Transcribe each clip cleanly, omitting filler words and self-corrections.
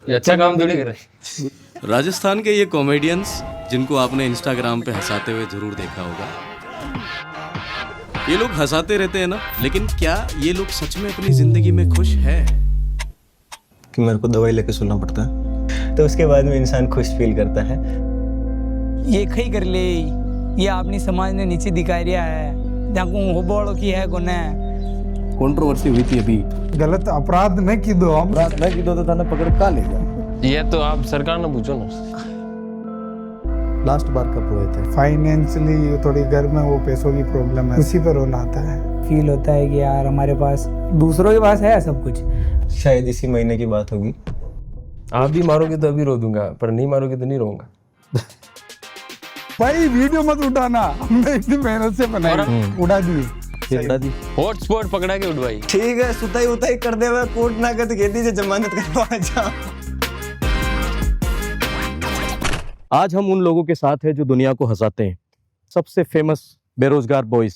ये अच्छा काम थोड़ी कर रहे हैं। राजस्थान के ये कॉमेडियंस जिनको आपने इंस्टाग्राम पे हंसाते हुए जरूर देखा होगा, ये लोग हंसाते रहते हैं ना, लेकिन क्या ये लोग सच में अपनी जिंदगी में खुश है? कि मेरे को दवाई लेके सुनना पड़ता है, तो उसके बाद में इंसान खुश फील करता है। ये खई कर ले, ये अपनी समाज ने नीचे दिखा रिया है, जाकू हो बोलो की है कोने कंट्रोवर्सी हुई थी अभी। गलत अपराध न की दो, अपराध न की दो तो थाना पकड़ का ले जाओ। ये तो आप सरकार ने पूछो ना। लास्ट बार कब हुए थे? फाइनेंशियली थोड़ी घर में वो पैसों की प्रॉब्लम है, उसी पर रोना आता है। फील होता है कि यार हमारे पास दूसरों के पास है सब कुछ। शायद इसी महीने की बात होगी। आप भी मारोगे तो अभी रो दूंगा, पर नहीं मारोगे तो नहीं रोऊंगा। भाई वीडियो मत उठाना, हमने इतनी मेहनत से बनाई, उड़ा दी। हॉटस्पॉट पकड़ा के उठवाई। ठीक है, सुताई उताई कर दे, कोर्ट ना कर तो खेती से जमानत करवा जाओ। आज हम उन लोगों के साथ हैं जो दुनिया को हंसाते हैं, सबसे फेमस बेरोजगार बॉयज।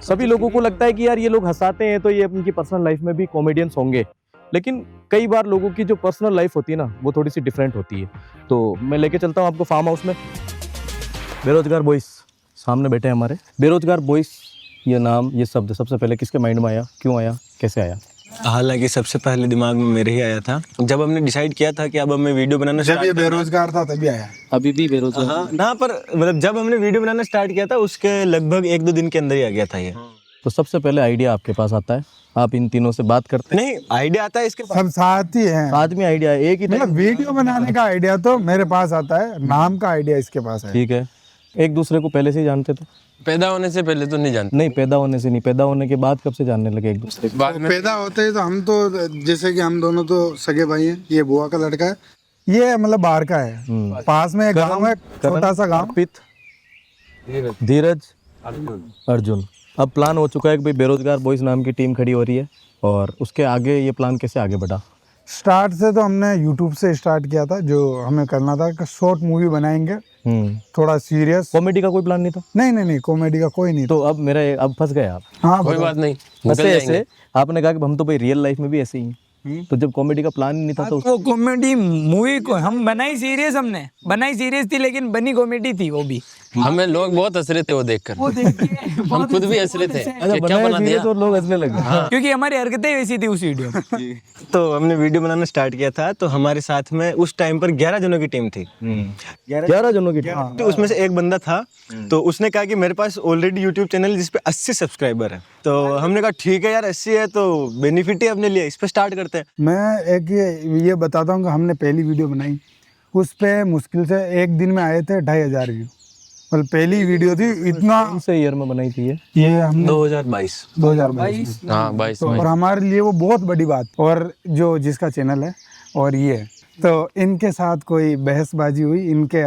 सभी लोगों को लगता है कि यार ये लोग हंसाते हैं तो ये उनकी पर्सनल लाइफ में भी कॉमेडियंस होंगे, लेकिन कई बार लोगों की जो पर्सनल लाइफ होती है ना, वो थोड़ी सी डिफरेंट होती है। तो मैं लेके चलता हूँ आपको फार्म हाउस में। बेरोजगार बॉयज सामने बैठे हैं हमारे। बेरोजगार बॉयज ये नाम, ये शब्द सबसे पहले किसके माइंड में आया, क्यों आया, कैसे आया? हालांकि सबसे पहले दिमाग में मेरे ही आया था जब हमने डिसाइड किया था कि अब हमें वीडियो बनाना। जब ये बेरोजगार था तभी आया। अभी भी बेरोजगार? हाँ ना, पर मतलब जब हमने वीडियो बनाना स्टार्ट किया था उसके लगभग 1-2 दिन के अंदर ही आ गया था ये। तो सबसे पहले आइडिया आपके पास आता है, आप इन तीनों से बात करते हैं? नहीं, आइडिया आता है इसके पास। सब साथ ही हैं, साथ में आइडिया है, एक ही मतलब वीडियो बनाने का आइडिया तो मेरे पास आता है, नाम का आइडिया इसके पास है। ठीक है। एक दूसरे को पहले से ही जानते थे? पैदा होने से पहले तो नहीं जानते। नहीं, पैदा होने से नहीं, पैदा होने के बाद कब से जानने लगे एक दूसरे को? बाद में पैदा होते ही तो हम तो, जैसे कि हम दोनों तो सगे भाई हैं, ये बुआ का लड़का है, ये मतलब बाहर का है, पास में एक गांव है, छोटा सा गांव। धीरज, अर्जुन। अब प्लान हो चुका है कि भाई बेरोजगार बॉयज नाम की टीम खड़ी हो रही है, और उसके आगे ये प्लान कैसे आगे बढ़ा? स्टार्ट से तो हमने यूट्यूब से स्टार्ट किया था, जो हमें करना था कि शॉर्ट मूवी बनाएंगे, थोड़ा सीरियस। कॉमेडी का कोई प्लान नहीं था? नहीं, कॉमेडी का कोई नहीं। तो अब अब फंस गए आप। हाँ, कोई बात नहीं, फंसे ऐसे, आपने कहा कि हम तो भाई रियल लाइफ में भी ऐसे ही हैं, तो जब कॉमेडी का प्लान ही नहीं था तो वो कॉमेडी मूवी को हम बनाई सीरियस, हमने बनाई सीरियस थी, लेकिन बनी कॉमेडी थी वो भी। हमें लोग बहुत हंस रहे थे वो देखकर। हम खुद भी हंस रहे थे कि क्या बना दिया। तो लोग हंसने लगे। क्योंकि हमारी हरकतें वैसी थी उस वीडियो में। तो हमने वीडियो बनाना स्टार्ट किया था, तो हमारे साथ में उस टाइम पर 11 जनों की टीम थी। 11 जनों की टीम। तो उसमें से एक बंदा था, तो उसने कहा कि मेरे पास ऑलरेडी यूट्यूब चैनल जिस पे 80 सब्सक्राइबर है। तो हमने कहा ठीक है यार, 80 है तो बेनिफिट है अपने लिए, इस पे स्टार्ट करते हैं। मैं एक ये बताता हूँ कि हमने पहली वीडियो बनाई, उस पे मुश्किल से एक दिन में आए थे 2500 व्यू। मतलब पहली वीडियो थी, इतना। कौन से ईयर में बनाई थी ये हमने 2022। 2022। हाँ 22 तो में। और हमारे लिए वो बहुत बड़ी बात। और जो जिसका चैनल है और ये, तो इनके साथ कोई बहसबाजी हुई, इनके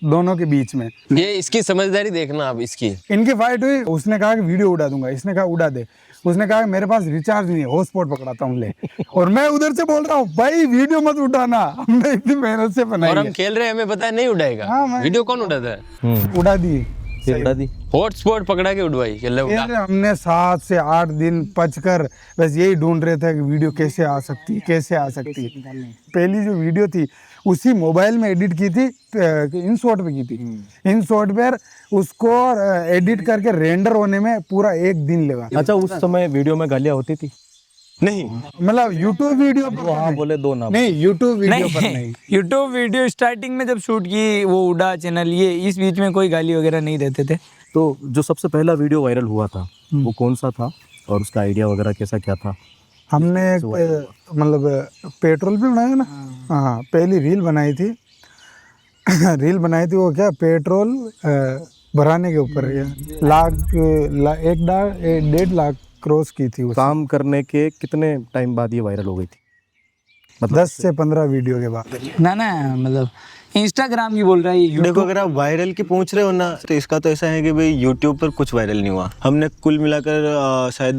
दोनों के बीच में। ये इसकी समझदारी देखना आप इसकी। इनकी फाइट हुई, उसने कहा कि वीडियो उड़ा दूंगा, इसने कहा उड़ा दे। उसने कहा मेरे पास रिचार्ज नहीं है, हॉटस्पॉट पकड़ाता हूँ ले। और मैं उधर से बोल रहा हूँ भाई वीडियो मत उठाना, हमने इतनी मेहनत से बनाई और हम है। खेल रहे हैं, हमें पता है नहीं उड़ाएगा। हाँ, वीडियो कौन उड़ाता है? उड़ा दी। उड़ा दी। हॉटस्पॉट पकड़ा के उड़वाई कि ले उड़ा। फिर हमने 7 से 8 दिन पच कर बस यही ढूंढ रहे थे कि वीडियो कैसे आ सकती है, कैसे आ सकती है। पहली जो वीडियो थी उसी मोबाइल में एडिट की थी, इन शॉट पे की थी। इन शॉट पर उसको एडिट करके रेंडर होने में पूरा 1 दिन लगा। अच्छा, उस समय वीडियो में गालियां होती थी? नहीं, मतलब यूट्यूब वीडियो पर हाँ बोले दो नाम। नहीं, यूट्यूब वीडियो पर नहीं। यूट्यूब वीडियो स्टार्टिंग में जब शूट की, वो उड़ा चैनल, ये इस बीच में कोई गाली वगैरह नहीं देते थे। तो जो सबसे पहला वीडियो वायरल हुआ था वो कौन सा था, और उसका आइडिया वगैरह कैसा क्या था? हमने एक मतलब पेट्रोल पे बनाया ना। हाँ, पहली रील बनाई थी। रील बनाई थी, वो क्या, पेट्रोल भराने के ऊपर 1.5 लाख क्रॉस की थी। काम करने के कितने टाइम बाद ये वायरल हो गई थी? मतलब 10 से 15 वीडियो के बाद। ना मतलब इंस्टाग्राम की बोल रहा है ये। देखो, अगर आप वायरल की पूछ रहे हो ना, तो इसका तो ऐसा है कि भाई यूट्यूब पर कुछ वायरल नहीं हुआ। हमने कुल मिलाकर शायद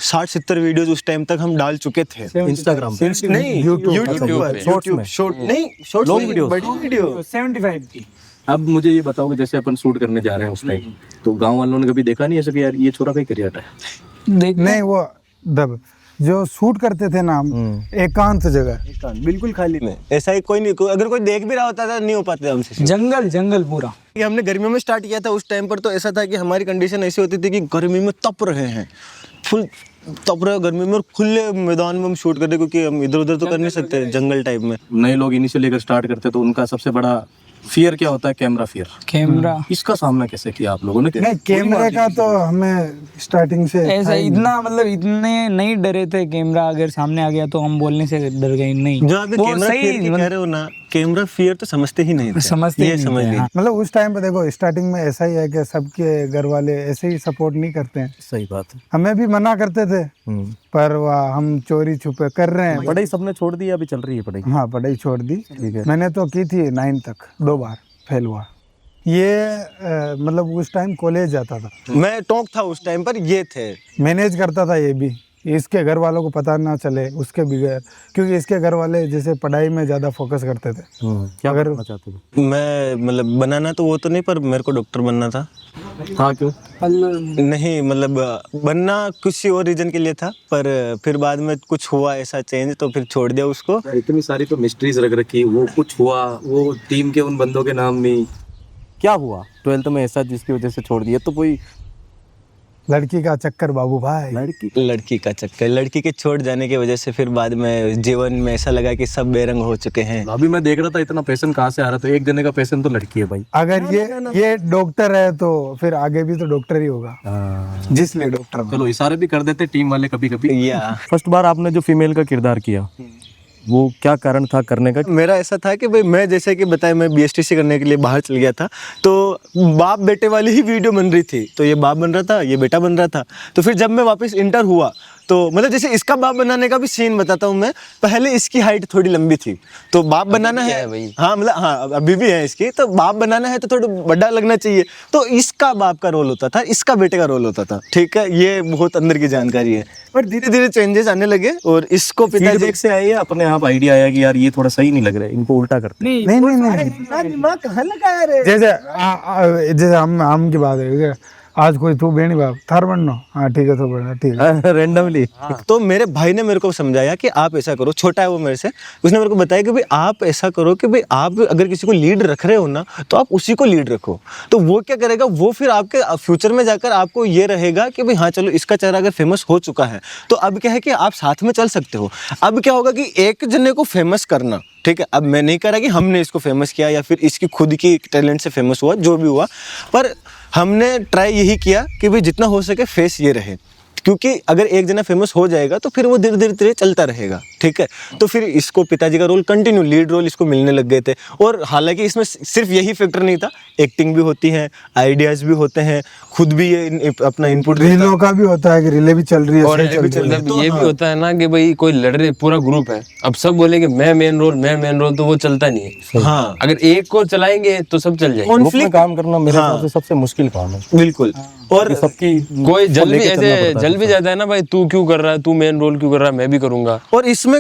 60-70 वीडियोस उस टाइम तक हम डाल चुके थे इंस्टाग्राम पे? नहीं, यूट्यूब पर, शॉर्ट्स में? शॉर्ट नहीं, शॉर्ट लॉन्ग वीडियो, बड़ी वीडियो 75 की। अब मुझे ये बताओ कि जैसे अपन शूट करने जा रहे हैं उस टाइम, तो गांव वालों ने कभी देखा नहीं ऐसा कि यार ये छोरा कहीं कर जाता है? देख नहीं, वो दब जो शूट करते थे ना हम, एकांत जगह, बिल्कुल खाली में, ऐसा ही कोई नहीं, अगर कोई देख भी रहा होता था नहीं हो पाते हमसे। जंगल जंगल पूरा। ये हमने गर्मियों में स्टार्ट किया था, उस टाइम पर तो ऐसा था कि हमारी कंडीशन ऐसी होती थी कि गर्मी में तप रहे हैं, फुल तप रहे गर्मी में, और खुले मैदान में हम शूट करते, क्योंकि हम इधर उधर तो कर नहीं सकते जंगल टाइप में। नए लोग इनिशियली अगर स्टार्ट करते तो उनका सबसे बड़ा फियर क्या होता है? Camera fear. कैमरा इसका सामना कैसे किया आप लोगों ने? नहीं, कैमरे का तो हमें स्टार्टिंग से ऐसा इतना मतलब इतने नहीं डरे थे, कैमरा अगर सामने आ गया तो हम बोलने से डर गए नहीं। जो आप वो कैमरा फियर की कह रहे हो ना, कैमरा फियर तो समझते ही नहीं थे, समझते ही ये नहीं समझ थे, लीजिए। हाँ। मतलब उस टाइम पे देखो, स्टार्टिंग में ऐसा ही है कि सबके घर वाले ऐसे ही सपोर्ट नहीं करते हैं। सही बात है। हमें भी मना करते थे, पर वह हम चोरी छुपे कर रहे हैं। पढ़ाई सबने छोड़ दी, अभी चल रही है पढ़ाई? हाँ, पढ़ाई छोड़ दी। ठीक है। मैंने तो की थी 9 तक, 2 बार फेल हुआ। ये मतलब उस टाइम कॉलेज जाता था, मैं टोंक था उस टाइम पर, ये थे मैनेज करता था ये भी, इसके घर वालों को पता ना चले उसके बगैर, क्योंकि इसके घर वाले जैसे पढ़ाई में ज़्यादा फोकस करते थे। क्या अगर- करना चाहते थे? मैं मतलब बनाना तो वो तो नहीं, पर मेरे को डॉक्टर बनना था। हाँ, क्यों? नहीं मतलब बनना किसी और रीजन के लिए था, पर फिर बाद में कुछ हुआ ऐसा चेंज, तो फिर छोड़ दिया उसको। इतनी सारी तो मिस्ट्रीज रख रखी, वो कुछ हुआ, वो टीम के उन बंदों के नाम नहीं, क्या हुआ 12th में ऐसा जिसकी वजह से छोड़ दिया? तो कोई लड़की का चक्कर बाबू भाई, लड़की का चक्कर, लड़की के छोड़ जाने की वजह से फिर बाद में जीवन में ऐसा लगा कि सब बेरंग हो चुके हैं। अभी मैं देख रहा था इतना पैशन कहाँ से आ रहा था? एक जने का पैशन तो लड़की है भाई। अगर ये डॉक्टर है तो फिर आगे भी तो डॉक्टर ही होगा, जिसलिए डॉक्टर बना। चलो इशारे भी कर देते टीम वाले कभी कभी। या फर्स्ट बार आपने जो फीमेल का किरदार किया, वो क्या कारण था करने का? मेरा ऐसा था कि भाई मैं जैसे कि बताया, मैं BSTC करने के लिए बाहर चल गया था, तो बाप बेटे वाली ही वीडियो बन रही थी, तो ये बाप बन रहा था, ये बेटा बन रहा था। तो फिर जब मैं वापस इंटर हुआ, तो मतलब जैसे इसका बाप बनाने का भी सीन बताता हूँ मैं। पहले इसकी हाइट थोड़ी लंबी थी, तो बाप बनाना है, हाँ मतलब हाँ अभी भी है इसकी, तो बाप बनाना है तो थोड़ा बड़ा लगना चाहिए, तो इसका बाप का रोल होता था, इसका बेटे का रोल होता था। ठीक है, ये बहुत अंदर की जानकारी है, पर धीरे धीरे चेंजेस आने लगे, और इसको पिताजी फीडबैक से आया, अपने आप आइडिया आया कि यार ये थोड़ा सही नहीं लग रहा है, इनको उल्टा करते? नहीं, दिमाग कहाँ लगा रे? जैसे हम की बात है, आज कोई तू बेनी बाप थार बनना, हाँ ठीक है, तो बड़ा ठीक है। रैंडमली। तो मेरे भाई ने मेरे को समझाया कि आप ऐसा करो, छोटा है वो मेरे से, उसने मेरे को बताया कि भाई आप ऐसा करो कि भाई आप अगर किसी को लीड रख रहे हो ना, तो आप उसी को लीड रखो। तो वो क्या करेगा, वो फिर आपके फ्यूचर में जाकर आपको ये रहेगा कि भाई हाँ चलो इसका चेहरा अगर फेमस हो चुका है, तो अब क्या है कि आप साथ में चल सकते हो। अब क्या होगा कि एक जने को फेमस करना, ठीक है, अब मैं नहीं कह रहा कि हमने इसको फेमस किया या फिर इसकी खुद की टैलेंट से फेमस हुआ, जो भी हुआ, पर हमने ट्राई यही किया कि भाई जितना हो सके फेस ये रहे, क्योंकि अगर एक जना फेमस हो जाएगा तो फिर वो धीरे धीरे धीरे चलता रहेगा। ठीक है, तो फिर इसको पिताजी का रोल कंटिन्यू, लीड रोल इसको मिलने लग गए थे। और हालांकि इसमें सिर्फ यही फैक्टर नहीं था, एक्टिंग भी होती है, आइडियाज भी होते हैं, खुद भी ये अपना इनपुट रीलों का भी होता है कि रीले भी चल रही है, और सही चल रही है। मतलब ये भी होता है ना कि भाई कोई लड़ रहे, पूरा ग्रुप है, अब सब बोलेंगे मैं मेन रोल, तो वो चलता नहीं है। हाँ अगर एक को चलाएंगे तो सब चल जाएंगे। ग्रुप में काम करना मेरे हिसाब से सबसे मुश्किल काम है। बिल्कुल। और सबकी कोई जल भी ऐसे जल भी जाता है ना, भाई तू क्यों कर रहा है, तू मेन रोल क्यों कर रहा है, मैं भी करूंगा। और इसमें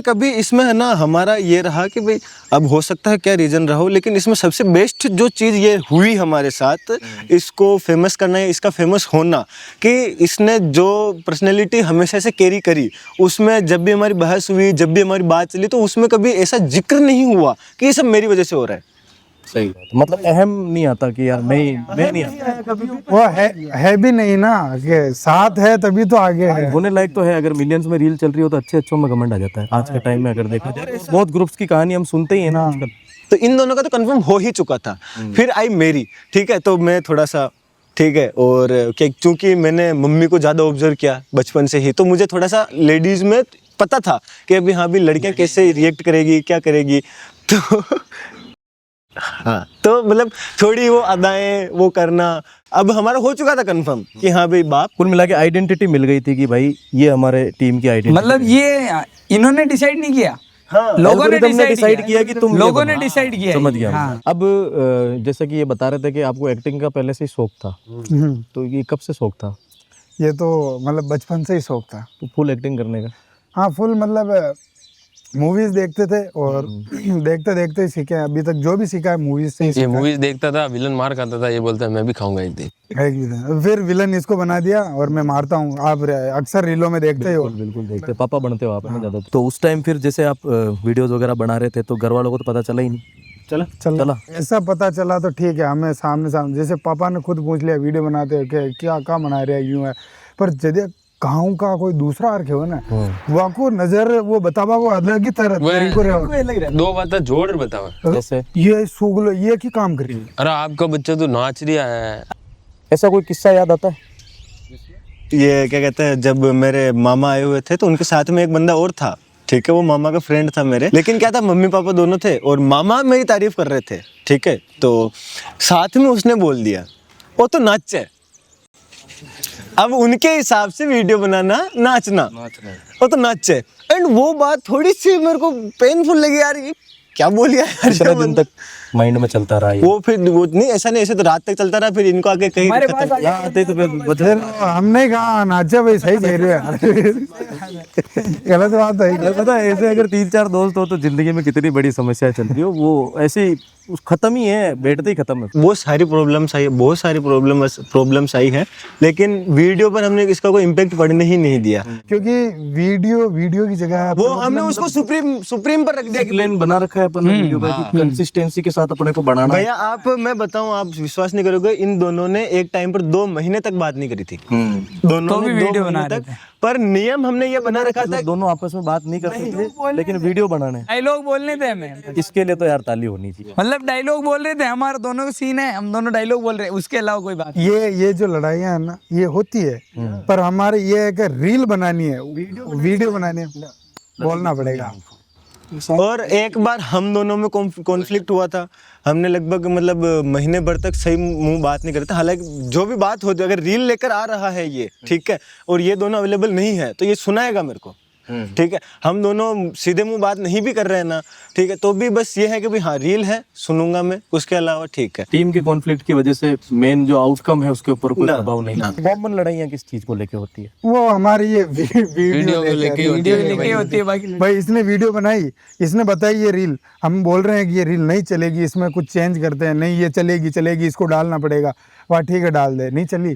है ना, हमारा ये रहा कि भाई अब हो सकता है क्या रीजन रहा हो, लेकिन इसमें सबसे बेस्ट जो चीज़ ये हुई हमारे साथ, इसको फेमस करना है, इसका फेमस होना, कि इसने जो पर्सनैलिटी हमेशा से कैरी करी, उसमें जब भी हमारी बहस हुई, जब भी हमारी बात चली, तो उसमें कभी ऐसा जिक्र नहीं हुआ कि ये सब मेरी वजह से हो रहा है। सही बात, मतलब अहम नहीं आता कि यार मैं नहीं आता। वो है भी नहीं ना, कि साथ है तभी तो आगे है। होने लायक तो है, अगर मिलियंस में रील चल रही हो तो अच्छे में कमेंट आ जाता है आज के टाइम में, अगर देखा जाए। बहुत ग्रुप्स की कहानी हम सुनते ही है ना आजकल। तो इन दोनों का तो कंफर्म हो ही चुका था। फिर आई मेरी, ठीक है, तो मैं थोड़ा सा, ठीक है, और क्योंकि मैंने मम्मी को ज़्यादा ऑब्जर्व किया बचपन से ही, तो मुझे थोड़ा सा लेडीज़ में पता था कि अभी हाँ भी लड़कियां कैसे रिएक्ट करेगी, क्या करेगी, तो हाँ, तो मतलब थोड़ी वो अदाएं वो करना, अब हमारा हो चुका था कंफर्म कि हाँ भाई बाप। कुल मिला के आइडेंटिटी मिल गई थी कि भाई ये हमारे टीम की आइडेंटिटी। मतलब ये इन्होंने डिसाइड नहीं किया, हाँ, लोगों ने algorithm डिसाइड किया कि तुम लोगों ने डिसाइड किया। समझ गया। हाँ। अब जैसे कि ये बता रहे थे कि आपको एक्टिंग का पहले से ही शौक था, तो ये कब से शौक था? ये तो मतलब बचपन से ही शौक था। तो फुल एक्टिंग करने का? हाँ, फुल मतलब मूवीज देखते थे और देखते देखते सीखे। अभी तक जो भी सीखा है मूवीज से ही ये सीखा है। मूवीज देखता था, विलन मार खाता था, ये बोलता है मैं भी खाऊंगा एक दिन। एक भी दिन। फिर विलन इसको बना दिया और मैं मारता हूँ। आप अक्सर रीलों में देखते ही हो। बिल्कुल देखते पापा बनते हो आप है ना ज्यादा। तो उस टाइम फिर जैसे आप वीडियोस वगैरह बना रहे थे तो घर वालों को तो पता चला ही नहीं। चला ऐसा पता चला तो ठीक है, हमें सामने जैसे पापा ने खुद पूछ लिया वीडियो बनाते हो क्या क्या बना रहे हैं, यूं है। पर यदि गाँव का कोई दूसरा अर्थ हो ना, वहाँ को नजर वो बतावा वो अलग ही तरह तरीको रहे। दो बातें जोड़ बताओ। जैसे ये सुगलो ये की काम कर रही है। अरे आपका बच्चा तो नाच रहा है। ऐसा कोई किस्सा याद आता है? ये क्या कहते हैं, जब मेरे मामा आए हुए थे तो उनके साथ में एक बंदा और था, ठीक है, वो मामा का फ्रेंड था मेरे। लेकिन क्या था, मम्मी पापा दोनों थे और मामा मेरी तारीफ कर रहे थे, ठीक है। तो साथ में उसने बोल दिया वो तो नाच है। अब उनके हिसाब से वीडियो बनाना नाचना, वो तो नाच है। एंड वो बात थोड़ी सी मेरे को पेनफुल लगी यार, ये क्या बोल यार। कितने दिन तक माइंड में चलता रहा ये? वो फिर वो नहीं, ऐसा नहीं, ऐसे तो रात तक चलता रहा। फिर इनको आके कहीं आते तो फिर हमने कहा नाचा भाई, सही कह रहे हो। गलत बात है। पता है ऐसे अगर 3-4 दोस्त हो तो जिंदगी में कितनी बड़ी समस्या चल रही हो वो ऐसे ही खत्म ही है, बैठते ही खत्म है। बहुत सारी प्रॉब्लम्स आई, बहुत सारी प्रॉब्लम्स आई है, लेकिन वीडियो पर हमने इसका कोई इम्पैक्ट पड़ने ही नहीं दिया, क्योंकि वीडियो की जगह वो हमने उसको सुप्रीम पर रख दिया। प्लान बना रखा है अपन वीडियो का कि कंसिस्टेंसी के साथ अपने को बढ़ाना है। भैया आप, मैं बताऊं, आप विश्वास नहीं करोगे, इन दोनों ने एक टाइम पर 2 महीने तक बात नहीं करी थी। दोनों ने 2 महीने तक, पर नियम हमने ये बना रखा था, दोनों आपस में बात नहीं करते थे लेकिन वीडियो बनाने। डायलॉग बोलने थे हमें, इसके लिए तो यार ताली होनी चाहिए। मतलब डायलॉग बोल रहे थे, हमारा दोनों का सीन है, हम दोनों डायलॉग बोल रहे हैं, उसके अलावा कोई बात। ये जो लड़ाइयाँ है ना, ये होती है, पर हमारे ये है कि रील बनानी है, वीडियो बनानी है, बोलना पड़ेगा। और एक बार हम दोनों में कॉन्फ्लिक्ट हुआ था। हमने लगभग मतलब महीने भर तक सही मुंह बात नहीं करते। हालांकि जो भी बात होती है, अगर रील लेकर आ रहा है ये, ठीक है, और ये दोनों अवेलेबल नहीं है तो ये सुनाएगा मेरे को, ठीक है। हम दोनों सीधे मुंह बात नहीं भी कर रहे हैं ना, ठीक है, तो भी बस ये है कि भाई हाँ रील है, सुनूंगा मैं, उसके अलावा ठीक है। टीम के कॉन्फ्लिक्ट की वजह से मेन जो आउटकम है उसके ऊपर कोई प्रभाव नहीं। कॉमन लड़ाइयाँ किस चीज को लेके होती है? वो हमारी ये वीडियो को लेके होती है बाकी। भाई इसने वीडियो बनाई, इसने बताई ये रील, हम बोल रहे हैं कि ये रील नहीं चलेगी, इसमें कुछ चेंज करते हैं, नहीं ये चलेगी, इसको डालना पड़ेगा। वाह ठीक है डाल दे, नहीं चली,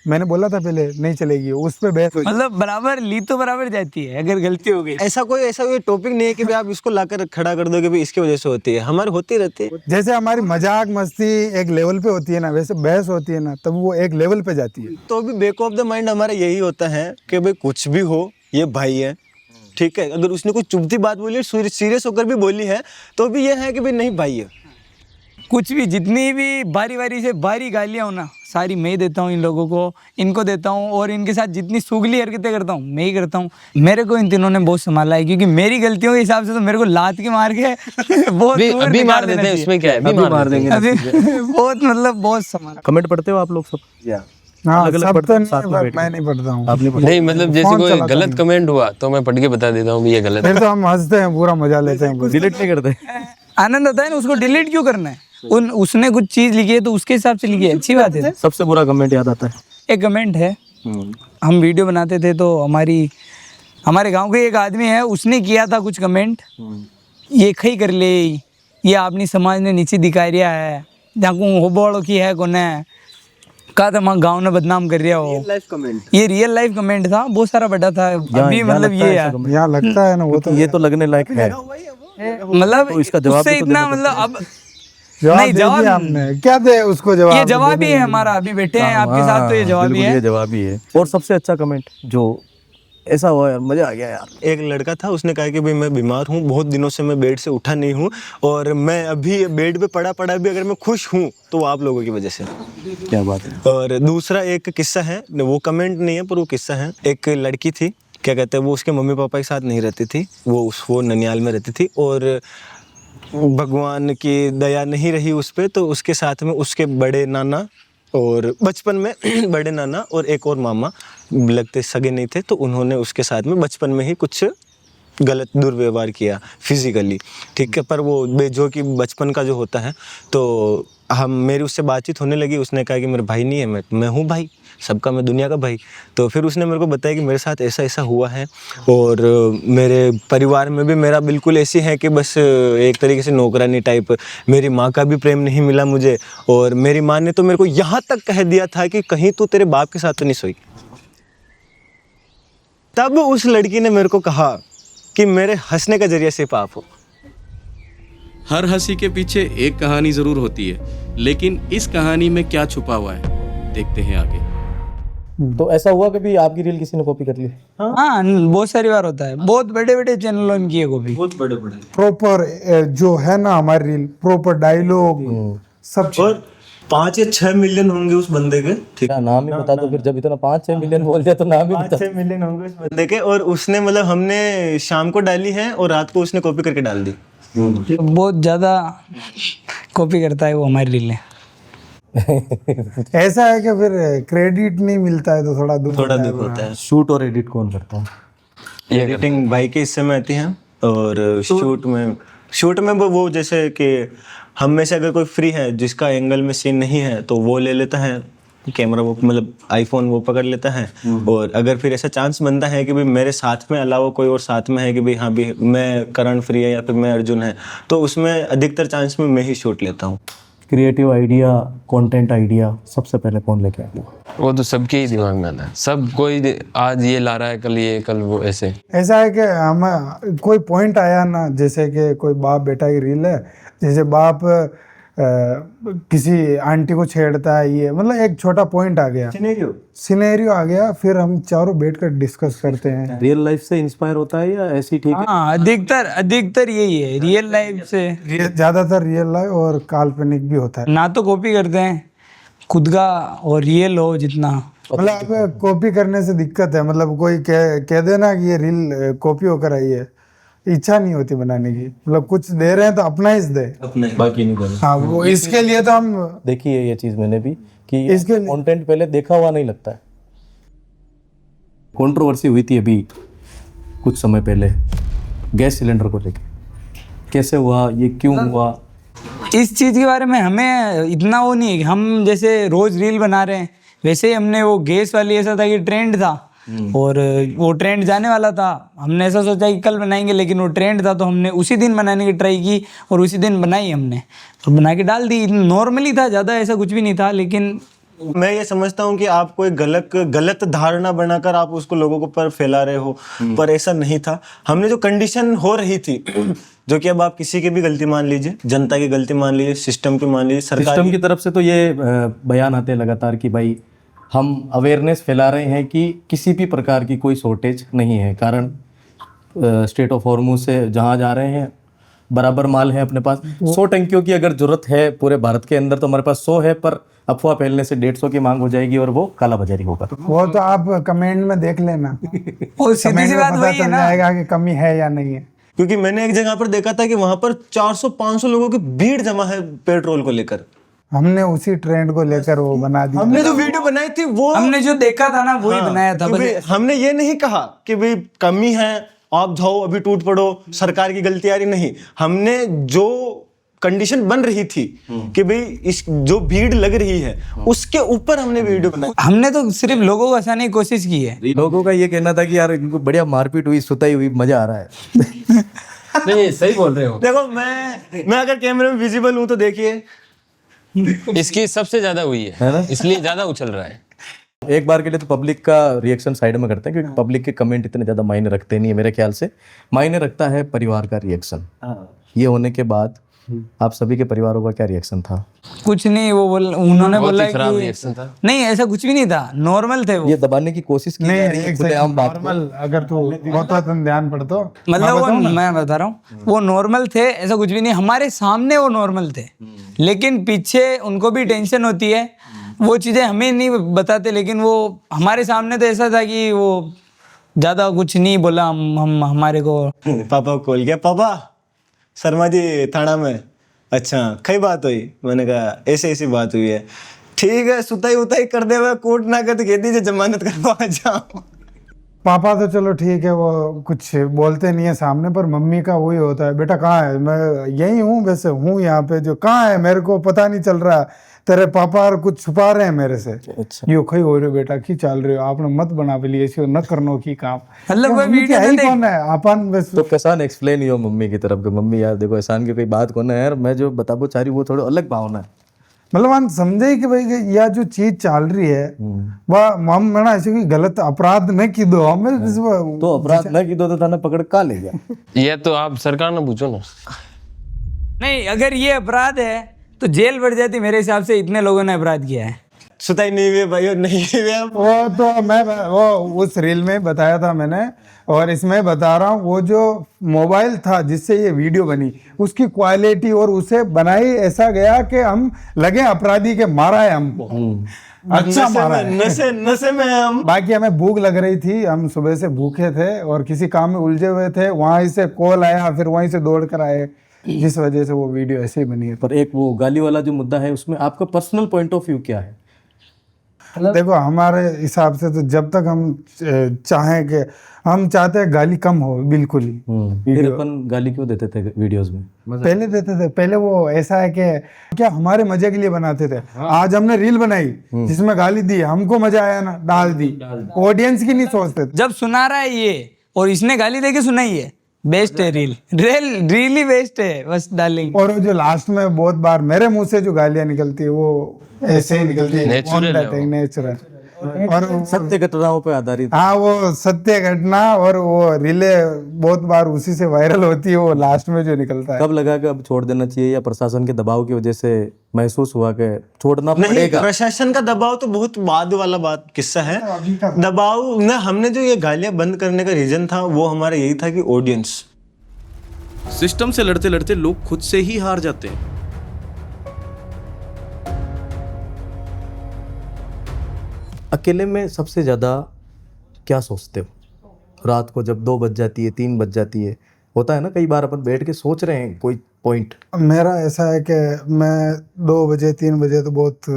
मैंने बोला था पहले नहीं चलेगी, उस पे बहस हुई। मतलब बराबर ली तो बराबर जाती है अगर गलती हो गई। ऐसा कोई टॉपिक नहीं है कि भाई आप इसको लाकर खड़ा कर दो कि भाई इसकी वजह से होती है, हमारी होती रहती है। जैसे हमारी मजाक मस्ती एक लेवल पे होती है ना, वैसे बहस होती है ना, तब वो एक लेवल पे जाती है। तो भी बैक ऑफ द माइंड हमारा यही होता है कि भाई कुछ भी हो, ये भाई है, ठीक है। अगर उसने कोई चुभती बात बोली, सीरियस होकर भी बोली है, तो भी ये है कि भाई नहीं भाई है। कुछ भी, जितनी भी बारी गालियां हो ना, सारी मैं देता हूँ इन लोगों को, इनको देता हूँ, और इनके साथ जितनी सुगली हरकतें करता हूँ मैं ही करता हूँ। मेरे को इन तीनों ने बहुत संभाला है, क्योंकि मेरी गलतियों के हिसाब से तो मेरे को लात के मार के बहुत दूर अभी निकाल मार देना देते हैं, चाहिए। उसमें क्या है, अभी मार देंगे। अभी बहुत मतलब बहुत संभाला। कमेंट पढ़ते हो आप लोग सब? हाँ अलग-अलग सब पढ़ते तो हैं, साथ में नहीं, बैठ मैं नहीं पढ़ता हूँ। आपने पढ़ा? नहीं मतलब जैसे फोन कोई चलाता गलत हूँ। कमेंट हुआ तो मैं पढ़ के बता देता हूँ भी ये गलत है। फिर तो हम हंसते हैं, पूरा मजा लेते हैं। डिलीट नहीं करते? आनंद आता है ना, उसको डिलीट क्यों करना है? उसने कुछ चीज लिखी है तो उसके हिसाब से लिखी है, अच्छी बात है। सबसे बुरा कमेंट याद आता है? एक कमेंट है, हम वीडियो बनाते थे तो हमारे गांव के एक आदमी है, उसने किया था कुछ कमेंट, ये खई कर ले, ये अपनी समाज ने नीचे दिखा रिया है, जाकू होबोड़ो की है कोने कहा था, वहाँ गाँव ने बदनाम कर रिया हो। ये रियल लाइफ कमेंट था, बहुत सारा बड़ा था। अभी मतलब ये यार यहाँ लगता है ना, वो तो ये तो लगने लायक है। मतलब तो इसका जवाब उससे भी तो इतना देना मतलब अब जवाब नहीं, दे जवाब दिया हमने, क्या दे उसको जवाब? ये जवाब ही है हमारा, अभी बैठे हैं आपके साथ तो ये जवाब ही बिल्कुल, है। ये जवाब ही है। और सबसे अच्छा कमेंट जो ऐसा हुआ यार, मजा आ गया यार। एक लड़का था, उसने कहा कि भाई मैं बीमार हूँ, बहुत दिनों से मैं बेड से उठा नहीं हूँ, और मैं अभी बेड पे पड़ा भी अगर मैं खुश हूँ तो वो आप लोगों की वजह से। क्या बात है। और दूसरा एक किस्सा है, वो कमेंट नहीं है पर वो किस्सा है। एक लड़की थी, क्या कहते हैं, वो उसके मम्मी पापा के साथ नहीं रहती थी, वो ननियाल में रहती थी, और भगवान की दया नहीं रही उस पर, तो उसके साथ में उसके बड़े नाना और बचपन में बड़े नाना और एक और मामा लगते सगे नहीं थे, तो उन्होंने उसके साथ में बचपन में ही कुछ गलत दुर्व्यवहार किया फिजिकली, ठीक है। पर वो जो कि बचपन का जो होता है, तो हम मेरी उससे बातचीत होने लगी, उसने कहा कि मेरा भाई नहीं है, मैं हूँ भाई, सबका मैं दुनिया का भाई। तो फिर उसने मेरे को बताया कि मेरे साथ ऐसा ऐसा हुआ है और मेरे परिवार में भी मेरा बिल्कुल ऐसी है कि बस एक तरीके से नौकरानी टाइप, मेरी माँ का भी प्रेम नहीं मिला मुझे, और मेरी माँ ने तो मेरे को यहाँ तक कह दिया था कि कहीं तू तेरे बाप के साथ तो नहीं सोई। तब उस लड़की ने मेरे को कहा कि मेरे हंसने का जरिया सिर्फ आप हो। हर हंसी के पीछे एक कहानी जरूर होती है, लेकिन इस कहानी में क्या छुपा हुआ है, देखते हैं आगे। तो ऐसा हुआ कभी आपकी रील किसी ने कॉपी कर ली? हाँ, बहुत सारी बार होता है, बहुत बड़े बड़े चैनलों ने किए कॉपी। बहुत बड़े बड़े प्रॉपर जो है ना हमारी रील, प्रॉपर डायलॉग सब और 5 या 6 मिलियन होंगे उस बंदे के। ठीक, नाम ही बता दो फिर, जब इतना 5-6 मिलियन बोल दिया तो नाम ही बता। 5-6 मिलियन होंगे उस बंदे के। और उसने मतलब हमने शाम को डाली है और रात को उसने कॉपी करके डाल दी। बहुत ज्यादा कॉपी करता है वो हमारी रीलें। ऐसा है कि फिर क्रेडिट नहीं मिलता है तो थोड़ा दुख होता है। शूट और एडिट कौन करता है? एडिटिंग भाई के हिस्से में आती है, और शूट में वो जैसे कि हम में से अगर कोई फ्री है जिसका एंगल में सीन नहीं है तो वो ले लेता है कैमरा, वो मतलब आईफोन वो पकड़ लेता है। और अगर फिर ऐसा चांस बनता है कि भाई मेरे साथ में अलावा कोई और साथ में है कि भाई हाँ भी मैं करण फ्री है या फिर मैं अर्जुन है, तो उसमें अधिकतर चांस में मैं ही शूट लेता हूँ। क्रिएटिव आइडिया, कंटेंट आइडिया सबसे पहले कौन लेके आता है? वो तो सबके ही दिमाग में आता है, सब कोई आज ये ला रहा है, कल ये, कल वो, ऐसे। ऐसा है कि हम कोई पॉइंट आया ना, जैसे कि कोई बाप बेटा की रील है, जैसे बाप किसी आंटी को छेड़ता है, ये मतलब एक छोटा पॉइंट आ गया, सिनेरियो आ गया, फिर हम चारों बैठकर डिस्कस करते हैं। रियल लाइफ से इंस्पायर होता है या ऐसी ठीक है? हाँ, अधिकतर यही है, रियल लाइफ से। ज्यादातर रियल लाइफ और काल्पनिक भी होता है। ना तो कॉपी करते हैं खुद का, और रियल हो जितना। मतलब अब कॉपी करने से दिक्कत है, मतलब कोई कह देना कि ये रील कॉपी होकर आई है, इच्छा नहीं होती बनाने की। मतलब कुछ दे रहे हैं तो अपना ही दे, बाकी नहीं देना। हाँ वो इसके लिए तो हम देखी है ये चीज मैंने भी कि इसके लिए- कंटेंट पहले देखा हुआ नहीं लगता है। कंट्रोवर्सी हुई थी अभी कुछ समय पहले गैस सिलेंडर को लेके, कैसे हुआ, ये क्यों हुआ? इस चीज़ के बारे में हमें इतना वो नहीं है। हम जैसे रोज रील बना रहे हैं, वैसे ही हमने वो गैस वाली ऐसा था कि ट्रेंड था और वो ट्रेंड जाने वाला था। हमने ऐसा सोचा कि कल बनाएंगे, लेकिन वो ट्रेंड था तो हमने उसी दिन बनाने की ट्राई की और उसी दिन बनाई हमने और बना के डाल दी। नॉर्मली था, ज़्यादा ऐसा कुछ भी नहीं था। लेकिन मैं ये समझता हूँ कि आप कोई गलत धारणा बनाकर आप उसको लोगों को पर फैला रहे हो, पर ऐसा नहीं था। हमने जो कंडीशन हो रही थी, जो कि अब आप किसी की भी गलती मान लीजिए, जनता की गलती मान लीजिए, सिस्टम की मान लीजिए, सरकार सिस्टम की तरफ से तो ये बयान आते हैं लगातार कि भाई हम अवेयरनेस फैला रहे हैं कि किसी भी प्रकार की कोई शॉर्टेज नहीं है, कारण स्टेट ऑफ हॉर्मुज से जहाँ जा रहे हैं बराबर माल है अपने पास। 100 टंकियों की अगर जरूरत है पूरे भारत के अंदर तो हमारे पास 100 है, पर अफवाह फैलने से 150 की मांग हो जाएगी और वो काला बाजारी होगा। वो तो आप कमेंट में देख लेना, और सीधी कमेंट सी में बात पता वही है चल ना। जाएगा कि कमी है या नहीं है। क्योंकि मैंने एक जगह पर देखा था कि वहां पर 400-500 लोगों की भीड़ जमा है पेट्रोल को लेकर। हमने उसी ट्रेंड को लेकर वो बना दिया। हमने जो वीडियो बनाई थी वो हमने जो देखा था ना वही बनाया था। क्योंकि हमने ये नहीं कहा कि भाई कमी है आप जाओ अभी टूट पड़ो, सरकार की गलती आ रही, नहीं। हमने जो कंडीशन बन रही थी कि भाई इस जो भीड़ लग रही है उसके ऊपर हमने वीडियो बनाई। हमने तो सिर्फ लोगों को हंसाने की कोशिश की है। लोगों का ये कहना था कि यार इनको बढ़िया मारपीट हुई, सुताई हुई, मजा आ रहा है। नहीं, सही बोल रहे हो। देखो मैं अगर कैमरे में विजिबल हूं तो देखिए इसकी सबसे ज्यादा हुई है ना, इसलिए ज्यादा उछल रहा है। एक बार के लिए तो पब्लिक का रिएक्शन साइड में करते हैं, क्योंकि पब्लिक के कमेंट इतने ज्यादा मायने रखते नहीं है मेरे ख्याल से। मायने रखता है परिवार का रिएक्शन। ये होने के बाद आप सभी के परिवारों का क्या रिएक्शन था? कुछ नहीं, उन्होंने बहुत बोला ही खराब कि रिएक्शन था। नहीं, ऐसा कुछ भी नहीं था, नॉर्मल थे वो। ये दबाने की कोशिश की जा रही है खुलेआम बात को। नॉर्मल अगर तू होता तो ध्यान पड़ता। मतलब वो मैं बता रहा हूँ, वो नॉर्मल थे, ऐसा कुछ भी नहीं। हमारे सामने वो नॉर्मल थे, लेकिन पीछे उनको भी टेंशन होती है। वो चीज़ें हमें नहीं बताते, लेकिन वो हमारे सामने तो ऐसा था कि वो ज़्यादा कुछ नहीं बोला। हम हमारे को पापा को कॉल किया, पापा शर्मा जी थाना में। अच्छा कई बात हुई? मैंने कहा ऐसे ऐसी बात हुई है। ठीक है, सुताई उताई कर दे, कोर्ट ना कर तो कह दीजिए जमानत करवा जाओ। पापा तो चलो ठीक है, वो कुछ बोलते नहीं है सामने, पर मम्मी का वही होता है, बेटा कहाँ है, मैं यही हूँ, वैसे हूँ यहाँ पे, जो कहाँ है मेरे को पता नहीं चल रहा, तेरे पापा और कुछ छुपा रहे हैं मेरे से। अच्छा। यो खई हो रहे बेटा की चल रहे हो, आपने मत बना लिए इसको न करनो की काम। मतलब वो मम्मी वीडियो है तो ही देख- कौन है अपन बस। तो किसान एक्सप्लेन यो मम्मी की तरफ कि मम्मी यार देखो एहसान की कोई बात को ना यार, मैं जो बताबो चाह रही वो थोड़ा अलग भावना है। मतलब हम समझे कि भाई कि यह जो चीज चल रही है वह हम ना ऐसे कोई गलत अपराध न की दो हमें तो अपराध न की दो तो थाना पकड़ का ले गया। ये तो आप सरकार ने पूछो ना। नहीं, अगर ये अपराध है तो जेल बढ़ जाती मेरे हिसाब से, इतने लोगों ने अपराध किया है। सुताई नहीं हुए भाई, नहीं हुए अब। वो तो मैं वो उस रील में बताया था मैंने, और इसमें बता रहा हूँ, वो जो मोबाइल था जिससे ये वीडियो बनी उसकी क्वालिटी और उसे बनाई ऐसा गया कि हम लगे अपराधी के मारा है हमको, अच्छा मारा है। नशे नशे में हम। बाकी हमें भूख लग रही थी, हम सुबह से भूखे थे और किसी काम में उलझे हुए थे, वहीं से कॉल आया, फिर वहीं से दौड़ कर आए, जिस वजह से वो वीडियो ऐसे ही बनी है। पर एक वो गाली वाला जो मुद्दा है उसमें आपका पर्सनल पॉइंट ऑफ व्यू क्या है? देखो हमारे हिसाब से तो जब तक हम चाहें कि हम चाहते हैं गाली कम हो बिल्कुल ही। फिर अपन गाली क्यों देते थे वीडियोस में? पहले देते थे, पहले वो ऐसा है कि क्या हमारे मजे के लिए बनाते थे। आज हमने रील बनाई जिसमें गाली दी, हमको मजा आया ना, डाल दी, ऑडियंस की नहीं सोचते थे। जब सुना रहा है ये और इसने गाली देके सुनाई है, बेस्ट है रील, रील ही बेस्ट है, बस डालेंगे। और जो लास्ट में बहुत बार मेरे मुंह से जो गालियां निकलती है वो ऐसे ही निकलती है, Natural है वो। नेचुरल। और सत्य घटनाओं पे आधारित। हाँ, वो सत्य घटना, और वो रीले बहुत बार उसी से वायरल होती है, वो लास्ट में जो निकलता है। कब लगा कि अब छोड़ देना चाहिए, या प्रशासन के दबाव की वजह से महसूस हुआ कि छोड़ना नहीं, पड़ेगा? प्रशासन का दबाव तो बहुत बाद वाला बात किस्सा है। दबाव ना, हमने जो ये गालियां बंद करने का रीजन था वो हमारा यही था कि ऑडियंस। सिस्टम से लड़ते लड़ते लोग खुद से ही हार जाते हैं। अकेले में सबसे ज्यादा क्या सोचते हो? रात को जब 2 बज जाती है, 3 बज जाती है, होता है ना कई बार अपन बैठ के सोच रहे हैं कोई पॉइंट। मेरा ऐसा है कि मैं 2 बजे 3 बजे तो बहुत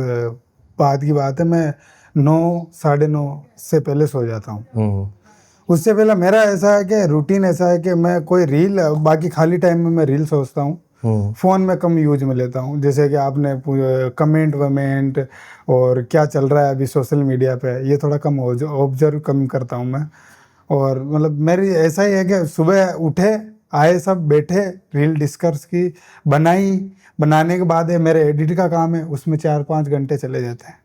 बाद की बात है, मैं 9 साढ़े 9 से पहले सो जाता हूँ। उससे पहले मेरा ऐसा है कि रूटीन ऐसा है कि मैं कोई रील, बाकी खाली टाइम में मैं रील सोचता हूँ, फ़ोन में कम यूज में लेता हूँ। जैसे कि आपने कमेंट वमेंट और क्या चल रहा है अभी सोशल मीडिया पे, ये थोड़ा कम ऑब्जर्व कम करता हूँ मैं। और मतलब मेरी ऐसा ही है कि सुबह उठे, आए, सब बैठे, रील डिस्कस की, बनाने के बाद है मेरे एडिट का काम है, उसमें 4-5 घंटे चले जाते हैं।